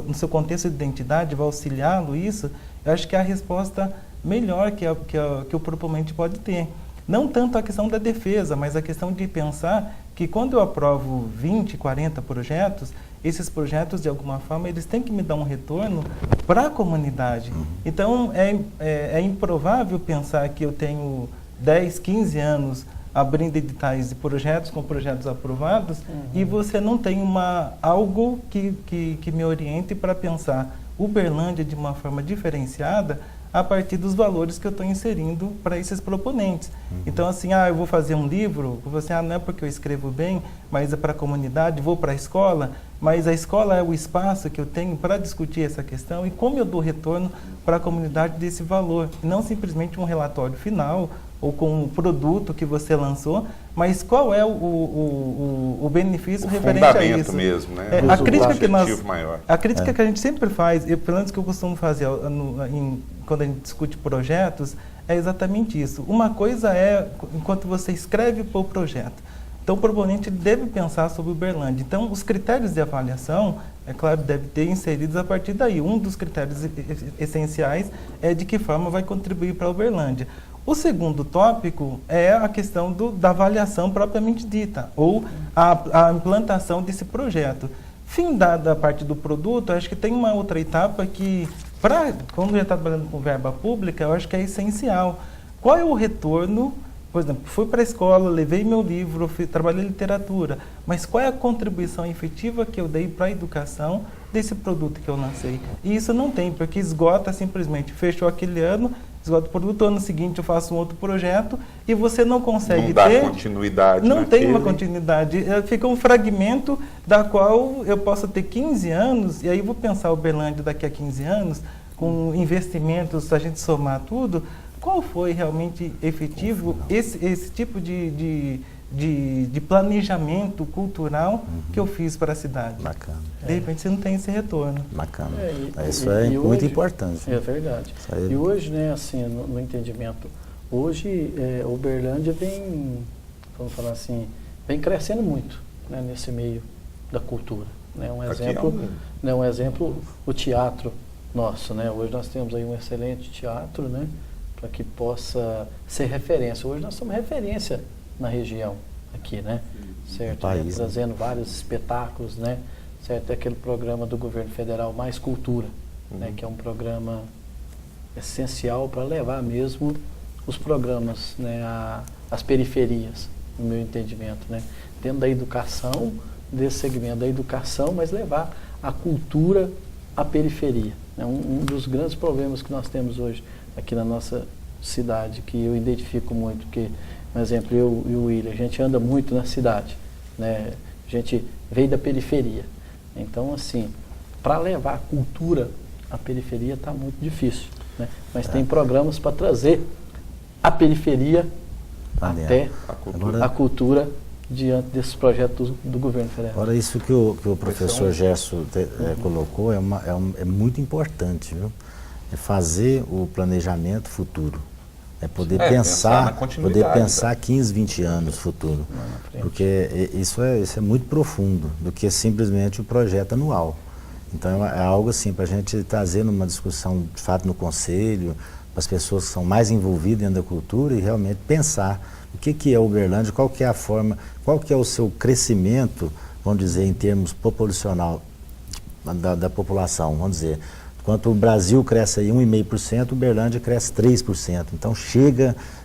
no seu contexto de identidade, vai auxiliá-lo isso, eu acho que é a resposta melhor que o proponente pode ter. Não tanto a questão da defesa, mas a questão de pensar que quando eu aprovo 20, 40 projetos, esses projetos, de alguma forma, eles têm que me dar um retorno para a comunidade. Então, é improvável pensar que eu tenho 10, 15 anos abrindo editais de projetos com projetos aprovados e você não tem algo que me oriente para pensar Uberlândia de uma forma diferenciada a partir dos valores que eu estou inserindo para esses proponentes. Então, assim, eu vou fazer um livro, você, não é porque eu escrevo bem, mas é para a comunidade, vou para a escola, mas a escola é o espaço que eu tenho para discutir essa questão e como eu dou retorno para a comunidade desse valor, e não simplesmente um relatório final ou com o produto que você lançou, mas qual é o benefício referente a isso. Mesmo, né? A crítica que a gente sempre faz, pelo menos que eu costumo fazer quando a gente discute projetos, é exatamente isso. Uma coisa é enquanto você escreve para o projeto. Então, o proponente deve pensar sobre Uberlândia. Então, os critérios de avaliação, é claro, deve ter inseridos a partir daí. Um dos critérios essenciais é de que forma vai contribuir para a Uberlândia. O segundo tópico é a questão da avaliação propriamente dita, ou a implantação desse projeto. Findada a parte do produto, acho que tem uma outra etapa que, quando já está trabalhando com verba pública, eu acho que é essencial. Qual é o retorno? Por exemplo, fui para a escola, levei meu livro, trabalhei literatura, mas qual é a contribuição efetiva que eu dei para a educação desse produto que eu lancei? E isso não tem, porque esgota simplesmente, fechou aquele ano, esgota o produto, ano seguinte eu faço um outro projeto e você não consegue ter... Não dá continuidade. Não tem uma continuidade, fica um fragmento da qual eu posso ter 15 anos, e aí vou pensar o Uberlândia daqui a 15 anos, com investimentos, se a gente somar tudo, qual foi realmente efetivo esse tipo de planejamento cultural que eu fiz para a cidade? Bacana. De repente você não tem esse retorno. Bacana. Isso é muito importante. É verdade. E hoje, né, assim, no entendimento, hoje Uberlândia vem, vamos falar assim, vem crescendo muito, né, nesse meio da cultura. Né? Um exemplo, o teatro nosso, né? Hoje nós temos aí um excelente teatro, né? Para que possa ser referência. Hoje nós somos referência na região aqui, né? Certo? País, trazendo vários espetáculos, né? Certo? Aquele programa do governo federal Mais Cultura, né? Que é um programa essencial para levar mesmo os programas, né? às periferias, no meu entendimento, né? Dentro da educação, desse segmento da educação, mas levar a cultura à periferia. Né? Um dos grandes problemas que nós temos hoje aqui na nossa cidade, que eu identifico muito, porque, por exemplo, eu e o William, a gente anda muito na cidade, né? A gente veio da periferia. Então, assim, para levar a cultura à periferia está muito difícil, né? Mas tem programas para trazer a periferia até a cultura diante desses projetos do governo federal. Agora, isso que o professor Gerson colocou é muito importante, viu? É fazer o planejamento futuro, é poder pensar 15, 20 anos futuro, porque isso é muito profundo do que simplesmente o projeto anual. Então é algo assim para a gente trazer numa discussão de fato no conselho, para as pessoas que são mais envolvidas dentro da cultura e realmente pensar o que é Uberlândia, qual que é a forma, qual que é o seu crescimento, vamos dizer, em termos populacional da população, vamos dizer. Enquanto o Brasil cresce aí 1,5%, Uberlândia cresce 3%. Então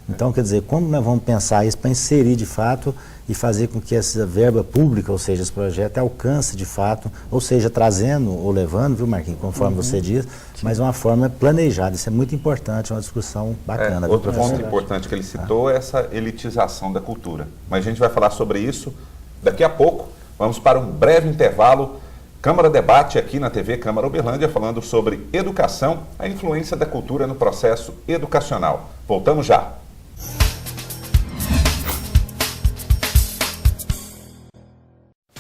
então quer dizer, como nós vamos pensar isso para inserir de fato e fazer com que essa verba pública, ou seja, esse projeto alcance de fato, ou seja, trazendo ou levando, viu, Marquinhos, conforme você diz, mas uma forma planejada. Isso é muito importante, é uma discussão bacana. Outro ponto importante que ele citou é essa elitização da cultura. Mas a gente vai falar sobre isso daqui a pouco. Vamos para um breve intervalo. Câmara Debate aqui na TV Câmara Uberlândia, falando sobre educação, a influência da cultura no processo educacional. Voltamos já.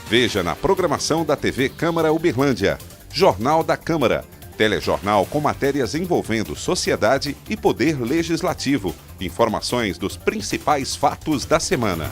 Veja na programação da TV Câmara Uberlândia, Jornal da Câmara, telejornal com matérias envolvendo sociedade e poder legislativo, informações dos principais fatos da semana.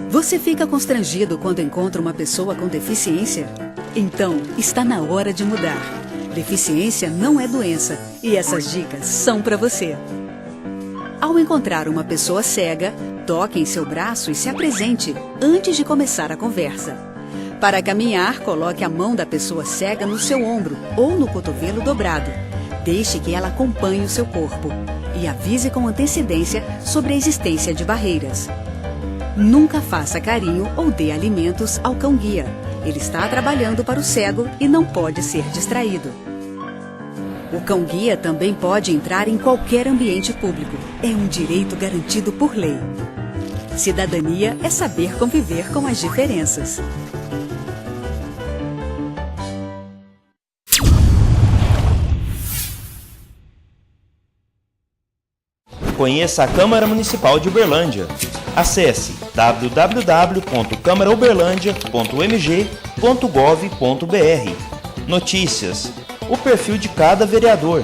Você fica constrangido quando encontra uma pessoa com deficiência? Então, está na hora de mudar. Deficiência não é doença e essas dicas são para você. Ao encontrar uma pessoa cega, toque em seu braço e se apresente antes de começar a conversa. Para caminhar, coloque a mão da pessoa cega no seu ombro ou no cotovelo dobrado. Deixe que ela acompanhe o seu corpo e avise com antecedência sobre a existência de barreiras. Nunca faça carinho ou dê alimentos ao cão-guia. Ele está trabalhando para o cego e não pode ser distraído. O cão-guia também pode entrar em qualquer ambiente público. É um direito garantido por lei. Cidadania é saber conviver com as diferenças. Conheça a Câmara Municipal de Uberlândia. Acesse www.câmarauberlandia.mg.gov.br. Notícias. O perfil de cada vereador.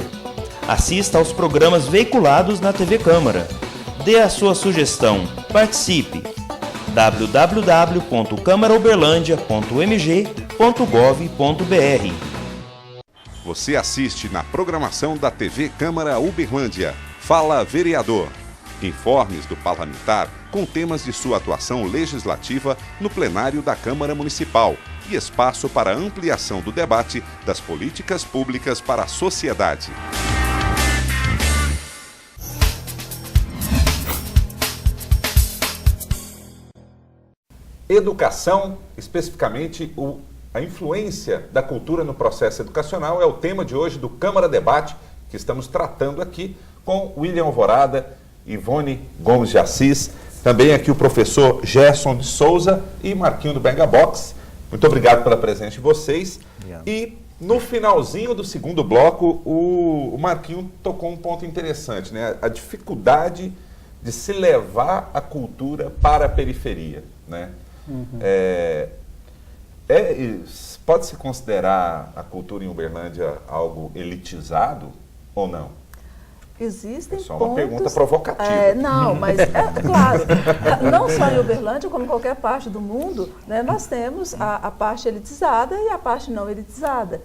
Assista aos programas veiculados na TV Câmara. Dê a sua sugestão. Participe. www.câmarauberlandia.mg.gov.br. Você assiste na programação da TV Câmara Uberlândia. Fala Vereador. Informes do parlamentar com temas de sua atuação legislativa no plenário da Câmara Municipal e espaço para ampliação do debate das políticas públicas para a sociedade. Educação, especificamente a influência da cultura no processo educacional, é o tema de hoje do Câmara Debate, que estamos tratando aqui com William Alvorada, Ivone Gomes de Assis, também aqui o professor Gerson de Souza e Marquinho do Benga Box. Muito obrigado pela presença de vocês. Obrigado. E no finalzinho do segundo bloco, o Marquinho tocou um ponto interessante, né? A dificuldade de se levar a cultura para a periferia, né? Pode-se considerar a cultura em Uberlândia algo elitizado ou não? Existem é só pontos... uma pergunta provocativa. Não, mas claro, não só em Uberlândia, como em qualquer parte do mundo, né, nós temos a parte elitizada e a parte não elitizada.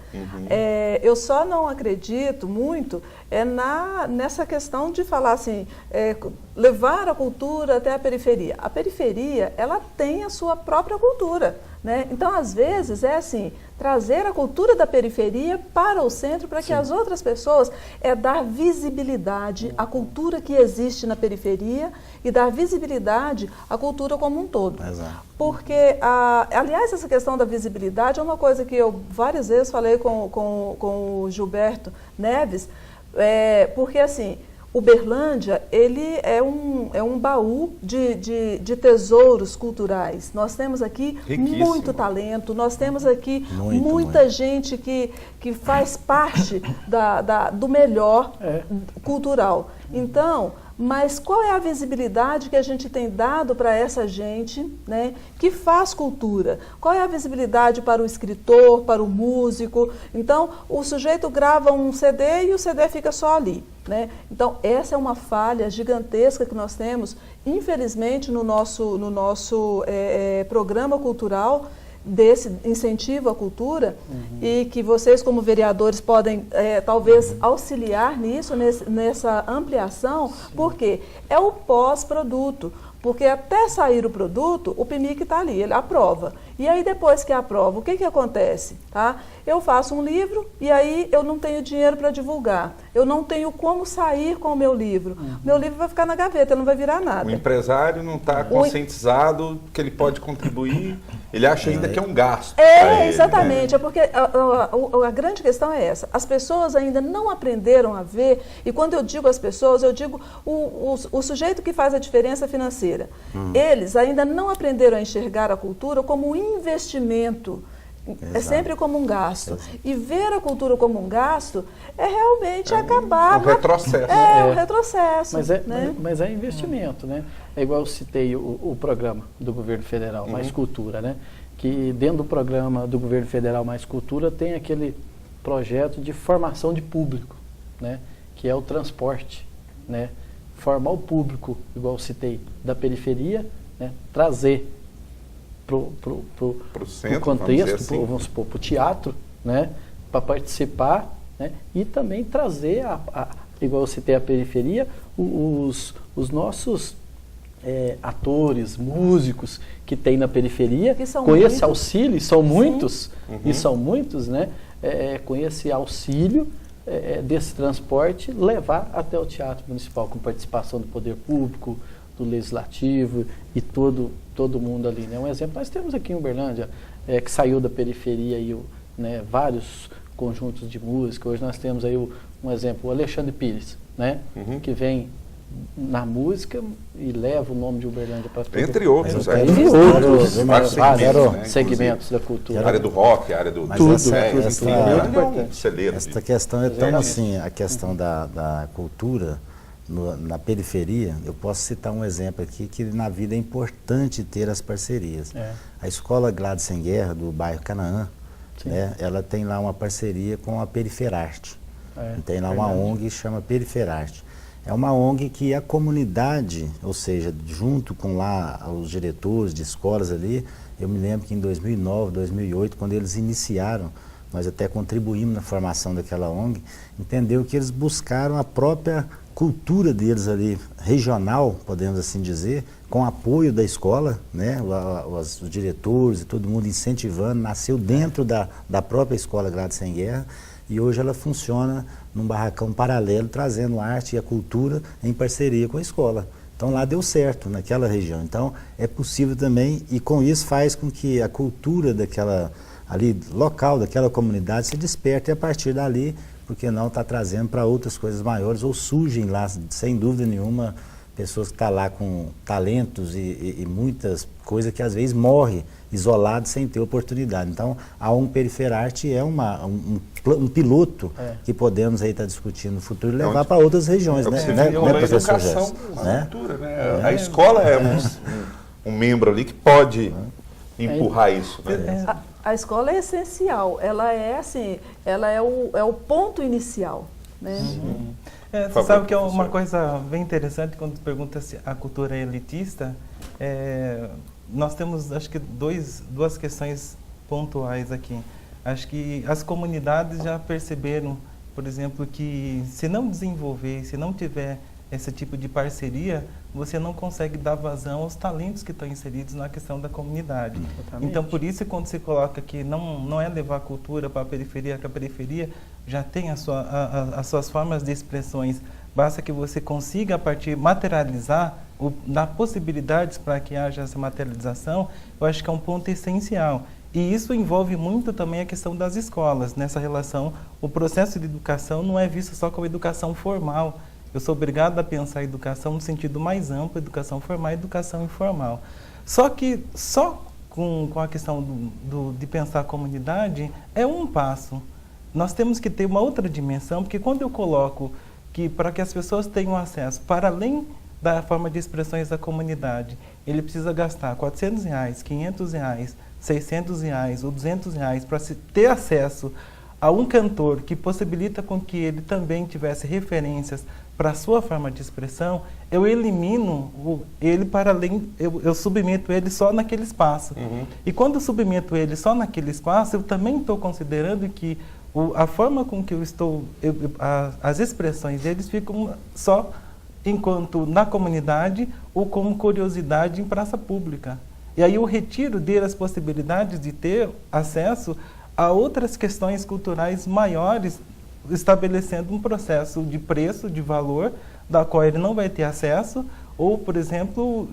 Eu só não acredito muito nessa questão de falar assim, levar a cultura até a periferia. A periferia, ela tem a sua própria cultura, né? Então, às vezes, é assim, trazer a cultura da periferia para o centro, para que as outras pessoas, dar visibilidade à cultura que existe na periferia e dar visibilidade à cultura como um todo. Exato. Porque, aliás, essa questão da visibilidade é uma coisa que eu várias vezes falei com o Gilberto Neves, porque assim, Uberlândia, ele é um baú de tesouros culturais. Nós temos aqui muito talento, nós temos aqui muita gente que faz parte do melhor cultural. Então, mas qual é a visibilidade que a gente tem dado para essa gente, né, que faz cultura? Qual é a visibilidade para o escritor, para o músico? Então, o sujeito grava um CD e o CD fica só ali, né? Então, essa é uma falha gigantesca que nós temos, infelizmente, no nosso programa cultural, desse incentivo à cultura, e que vocês, como vereadores, podem talvez auxiliar nisso, nessa ampliação, porque é o pós-produto. Porque até sair o produto, o PMIC está ali, ele aprova. E aí, depois que aprova, o que acontece? Tá? Eu faço um livro e aí eu não tenho dinheiro para divulgar. Eu não tenho como sair com o meu livro. Meu livro vai ficar na gaveta, ele não vai virar nada. O empresário não está conscientizado que ele pode contribuir, ele acha ainda que é um gasto. Exatamente, né? Porque a grande questão é essa. As pessoas ainda não aprenderam a ver, e quando eu digo as pessoas, eu digo o sujeito que faz a diferença financeira. Eles ainda não aprenderam a enxergar a cultura como um investimento. É sempre como um gasto. E ver a cultura como um gasto é realmente acabar... Um retrocesso. Um retrocesso. Mas é investimento, né? É igual eu citei o programa do governo federal, Mais Cultura, né? Que dentro do programa do governo federal Mais Cultura tem aquele projeto de formação de público, né? Que é o transporte, né? Formar o público, igual eu citei, da periferia, né? Trazer para o contexto, vamos supor, para o teatro, né, para participar, né, e também trazer, igual eu citei a periferia, os nossos atores, músicos que tem na periferia, com esse auxílio, são muitos, né, com esse auxílio desse transporte, levar até o Teatro Municipal, com participação do Poder Público, do Legislativo e todo mundo ali, né? Um exemplo, nós temos aqui em Uberlândia que saiu da periferia, aí, né, vários conjuntos de música. Hoje nós temos aí um exemplo, o Alexandre Pires, né, que vem na música e leva o nome de Uberlândia para tudo. Entre outros, Entre outros segmentos da cultura. A área do rock, a área do... Esta questão é tão assim, a questão da cultura na periferia. Eu posso citar um exemplo aqui, que na vida é importante ter as parcerias. A Escola Gladys Sem Guerra, do bairro Canaã, né, ela tem lá uma parceria com a Periferarte. Tem lá uma ONG que chama Periferarte. É uma ONG que a comunidade, ou seja, junto com lá os diretores de escolas ali, eu me lembro que em 2009, 2008, quando eles iniciaram, nós até contribuímos na formação daquela ONG, entendeu que eles buscaram a própria cultura deles ali, regional, podemos assim dizer, com apoio da escola, né, os diretores e todo mundo incentivando, nasceu dentro da própria Escola Gladys Sem Guerra, e hoje ela funciona num barracão paralelo, trazendo a arte e a cultura em parceria com a escola. Então lá deu certo, naquela região. Então é possível também, e com isso faz com que a cultura daquela ali local, daquela comunidade se desperte, e a partir dali, porque não está trazendo para outras coisas maiores, ou surgem lá, sem dúvida nenhuma, pessoas que estão lá com talentos e muitas coisas que às vezes morrem isolados sem ter oportunidade. Então, a ONG Periferarte é um piloto que podemos aí estar discutindo no futuro e levar para outras regiões, né, professor Gerson? Cultura, né? A escola é um membro ali que pode empurrar isso, né? A escola é essencial, ela é assim, ela é o ponto inicial, né? Você sabe que é uma coisa bem interessante quando pergunta se a cultura é elitista. Nós temos, acho que, duas questões pontuais aqui. Acho que as comunidades já perceberam, por exemplo, que se não desenvolver, se não tiver esse tipo de parceria, você não consegue dar vazão aos talentos que estão inseridos na questão da comunidade. Então, por isso, quando se coloca que não é levar a cultura para a periferia, que a periferia já tem as suas formas de expressões, basta que você consiga, a partir materializar, dar possibilidades para que haja essa materialização, eu acho que é um ponto essencial. E isso envolve muito também a questão das escolas. Nessa relação, o processo de educação não é visto só como educação formal. Eu sou obrigado a pensar a educação no sentido mais amplo, educação formal e educação informal. Só que só com a questão de pensar a comunidade é um passo. Nós temos que ter uma outra dimensão, porque quando eu coloco que para que as pessoas tenham acesso, para além da forma de expressões da comunidade, ele precisa gastar R$400, R$500, R$600 ou R$200 para ter acesso a um cantor que possibilita com que ele também tivesse referências para a sua forma de expressão, eu elimino ele para além, eu submeto ele só naquele espaço. E quando eu submeto ele só naquele espaço, eu também estou considerando que a forma com que eu estou, as expressões deles ficam só enquanto na comunidade ou como curiosidade em praça pública. E aí eu retiro dele as possibilidades de ter acesso a outras questões culturais maiores, estabelecendo um processo de preço, de valor, da qual ele não vai ter acesso, ou, por exemplo,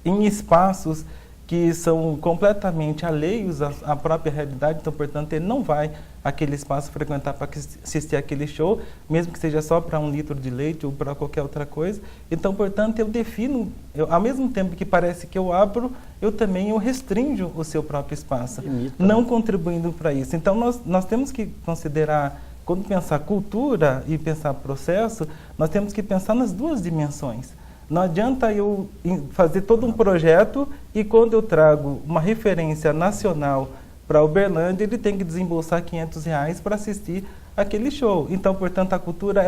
em espaços que são completamente alheios à própria realidade, então, portanto, ele não vai aquele espaço frequentar para assistir aquele show, mesmo que seja só para 1 litro de leite ou para qualquer outra coisa. Então, portanto, eu defino, ao mesmo tempo que parece que eu abro, eu também restringo o seu próprio espaço, não contribuindo para isso. Então, nós temos que considerar, quando pensar cultura e pensar processo, nós temos que pensar nas duas dimensões. Não adianta eu fazer todo um projeto e quando eu trago uma referência nacional para Uberlândia, ele tem que desembolsar R$500 para assistir aquele show. Então, portanto, a cultura,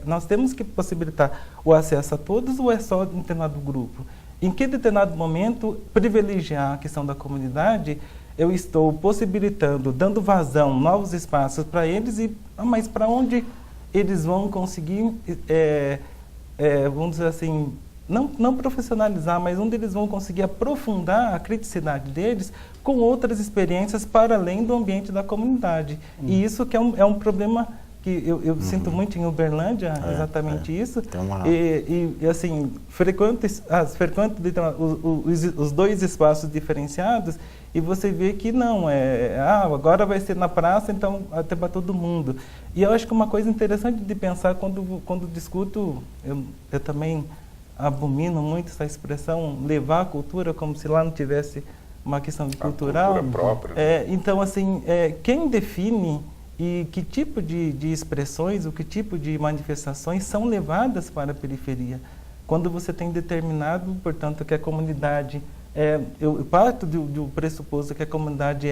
nós temos que possibilitar o acesso a todos ou é só de um determinado grupo? Em que determinado momento privilegiar a questão da comunidade, eu estou possibilitando, dando vazão, novos espaços para eles, mas para onde eles vão conseguir... vamos dizer assim, não profissionalizar, mas onde eles vão conseguir aprofundar a criticidade deles com outras experiências para além do ambiente da comunidade. E isso que é um problema que eu sinto muito em Uberlândia, exatamente isso. E assim, frequento os dois espaços diferenciados e você vê que não, agora vai ser na praça, então até para todo mundo. E eu acho que uma coisa interessante de pensar quando discuto, eu também abomino muito essa expressão, levar a cultura como se lá não tivesse uma questão cultural. Cultura própria. Então, assim, quem define e que tipo de expressões, ou que tipo de manifestações são levadas para a periferia? Quando você tem determinado, portanto, que a comunidade... eu parto do pressuposto que a comunidade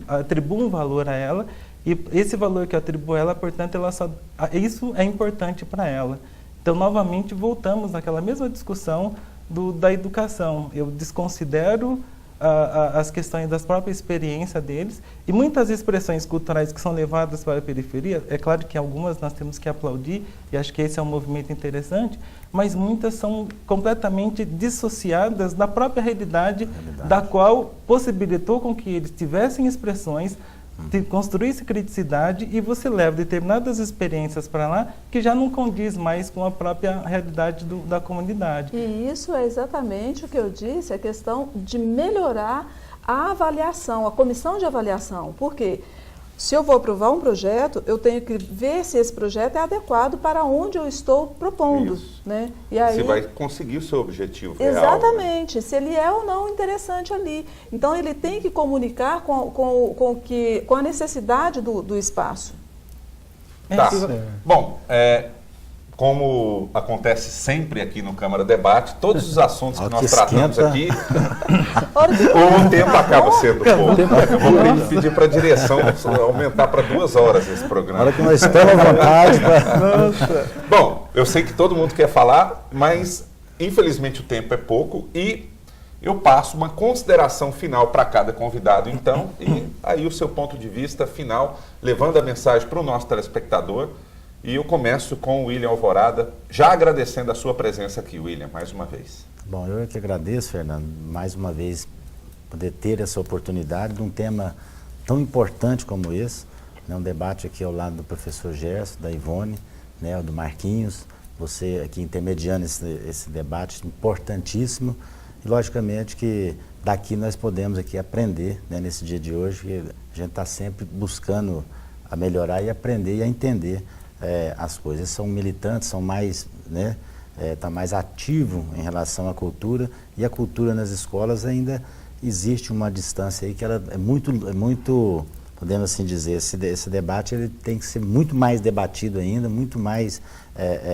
atribui um valor a ela, e esse valor que atribui a ela, portanto, isso é importante para ela. Então, novamente, voltamos àquela mesma discussão da educação. Eu desconsidero as questões da própria experiência deles, e muitas expressões culturais que são levadas para a periferia, é claro que algumas nós temos que aplaudir, e acho que esse é um movimento interessante, mas muitas são completamente dissociadas da própria realidade, da qual possibilitou com que eles tivessem expressões, construísse criticidade, e você leva determinadas experiências para lá que já não condiz mais com a própria realidade da comunidade. E isso é exatamente o que eu disse, a questão de melhorar a avaliação, a comissão de avaliação. Por quê? Se eu vou aprovar um projeto, eu tenho que ver se esse projeto é adequado para onde eu estou propondo. Né? E aí, você vai conseguir o seu objetivo real. Exatamente, né? Se ele é ou não interessante ali. Então, ele tem que comunicar com a necessidade do espaço. Tá. Bom, como acontece sempre aqui no Câmara Debate, todos os assuntos que nós tratamos aqui, o tempo acaba sendo pouco. Eu vou pedir para a direção aumentar para 2 horas esse programa. Hora que nós estamos à vontade. Bom, eu sei que todo mundo quer falar, mas infelizmente o tempo é pouco e eu passo uma consideração final para cada convidado, então, e aí o seu ponto de vista final, levando a mensagem para o nosso telespectador. E eu começo com o William Alvorada, já agradecendo a sua presença aqui, William, mais uma vez. Bom, eu que agradeço, Fernando, mais uma vez, poder ter essa oportunidade de um tema tão importante como esse, né, um debate aqui ao lado do professor Gerson, da Ivone, né, do Marquinhos, você aqui intermediando esse debate importantíssimo, e logicamente que daqui nós podemos aqui aprender, né, nesse dia de hoje, que a gente está sempre buscando a melhorar e aprender e a entender as coisas. São militantes, são mais, né, tá mais ativo em relação à cultura, e a cultura nas escolas ainda existe uma distância aí que ela é muito, podemos assim dizer, esse debate ele tem que ser muito mais debatido ainda, muito mais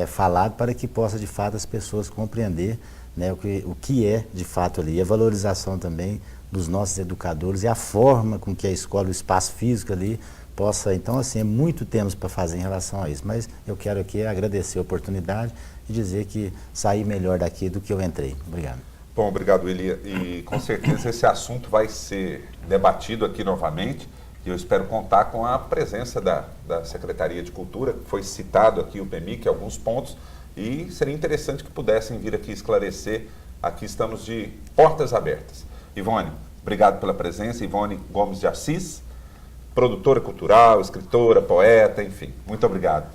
falado, para que possa de fato as pessoas compreender, né, o que é de fato ali, a valorização também dos nossos educadores e a forma com que a escola, o espaço físico ali possa, então assim, muito temos para fazer em relação a isso, mas eu quero aqui agradecer a oportunidade e dizer que saí melhor daqui do que eu entrei. Obrigado. Bom, obrigado, William, e com certeza esse assunto vai ser debatido aqui novamente, e eu espero contar com a presença da Secretaria de Cultura, que foi citado aqui o PEMIC, alguns pontos, e seria interessante que pudessem vir aqui esclarecer. Aqui estamos de portas abertas. Ivone, obrigado pela presença. Ivone Gomes de Assis, produtora cultural, escritora, poeta, enfim. Muito obrigado.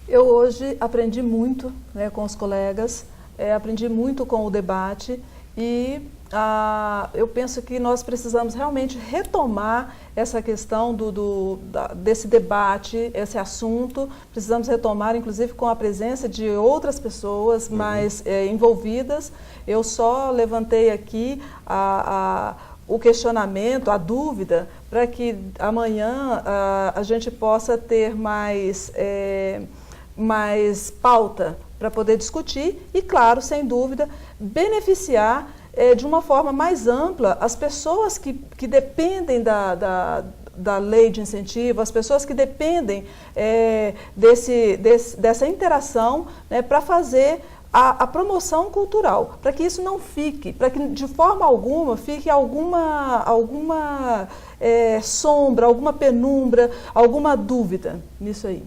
Eu hoje aprendi muito, né, com os colegas, aprendi muito com o debate e eu penso que nós precisamos realmente retomar essa questão desse debate, esse assunto. Precisamos retomar, inclusive, com a presença de outras pessoas mais envolvidas. Eu só levantei aqui o questionamento, a dúvida, para que amanhã a gente possa ter mais pauta para poder discutir e, claro, sem dúvida, beneficiar de uma forma mais ampla as pessoas que dependem da lei de incentivo, as pessoas que dependem dessa interação, né, para fazer a promoção cultural, para que isso não fique, para que de forma alguma fique alguma sombra, alguma penumbra, alguma dúvida nisso aí.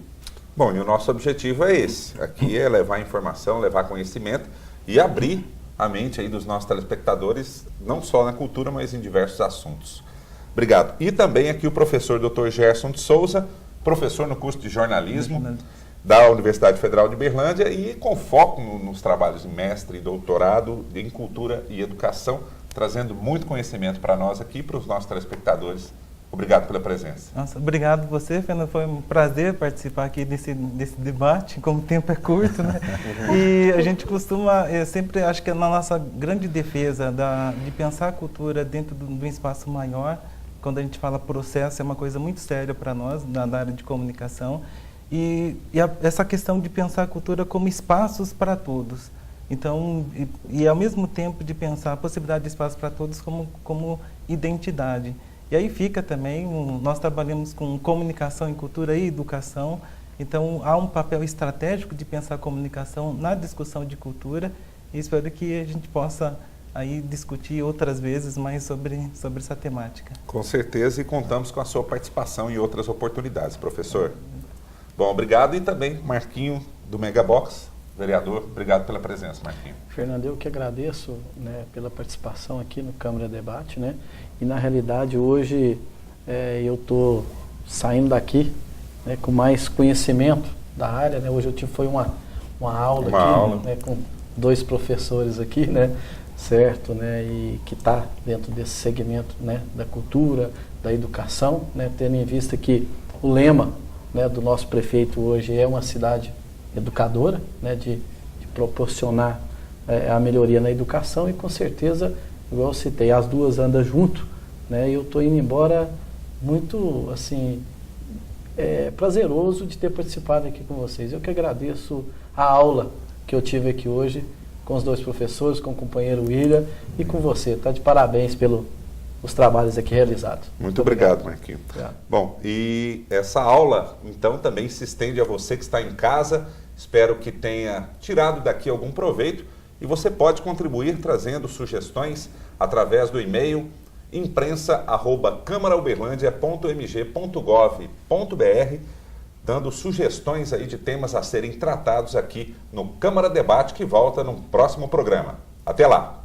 Bom, e o nosso objetivo é esse, aqui é levar informação, levar conhecimento e abrir a mente aí dos nossos telespectadores, não só na cultura, mas em diversos assuntos. Obrigado. E também aqui o professor Dr. Gerson de Souza, professor no curso de jornalismo da Universidade Federal de Uberlândia e com foco nos trabalhos de mestre e doutorado em cultura e educação, trazendo muito conhecimento para nós aqui e para os nossos telespectadores. Obrigado pela presença. Nossa, obrigado você, Fernando. Foi um prazer participar aqui desse debate, como o tempo é curto, né? E a gente costuma, sempre acho que é na nossa grande defesa de pensar a cultura dentro de um espaço maior. Quando a gente fala processo, é uma coisa muito séria para nós, na área de comunicação. Essa questão de pensar a cultura como espaços para todos. Então, e ao mesmo tempo de pensar a possibilidade de espaço para todos como identidade. E aí fica também, nós trabalhamos com comunicação em cultura e educação, então há um papel estratégico de pensar a comunicação na discussão de cultura e espero que a gente possa aí discutir outras vezes mais sobre essa temática. Com certeza, e contamos com a sua participação em outras oportunidades, professor. Bom, obrigado, e também Marquinho do Megabox, vereador, obrigado pela presença, Marquinho. Fernando, eu que agradeço, né, pela participação aqui no Câmara Debate, né, e na realidade hoje eu estou saindo daqui, né, com mais conhecimento da área, né, hoje foi uma aula aqui, né, com 2 professores aqui, né, certo, né, e que está dentro desse segmento, né, da cultura, da educação, né, tendo em vista que o lema, né, do nosso prefeito hoje é uma cidade educadora, né, de proporcionar a melhoria na educação, e com certeza, igual eu citei, as duas andam junto, né, e eu estou indo embora muito, assim, prazeroso de ter participado aqui com vocês. Eu que agradeço a aula que eu tive aqui hoje com os 2 professores, com o companheiro William e com você. Tá de parabéns pelos trabalhos aqui realizados. Muito obrigado, Marquinhos. Bom, e essa aula, então, também se estende a você que está em casa. Espero que tenha tirado daqui algum proveito e você pode contribuir trazendo sugestões através do e-mail imprensa@câmarauberlandia.mg.gov.br, dando sugestões aí de temas a serem tratados aqui no Câmara Debate, que volta no próximo programa. Até lá!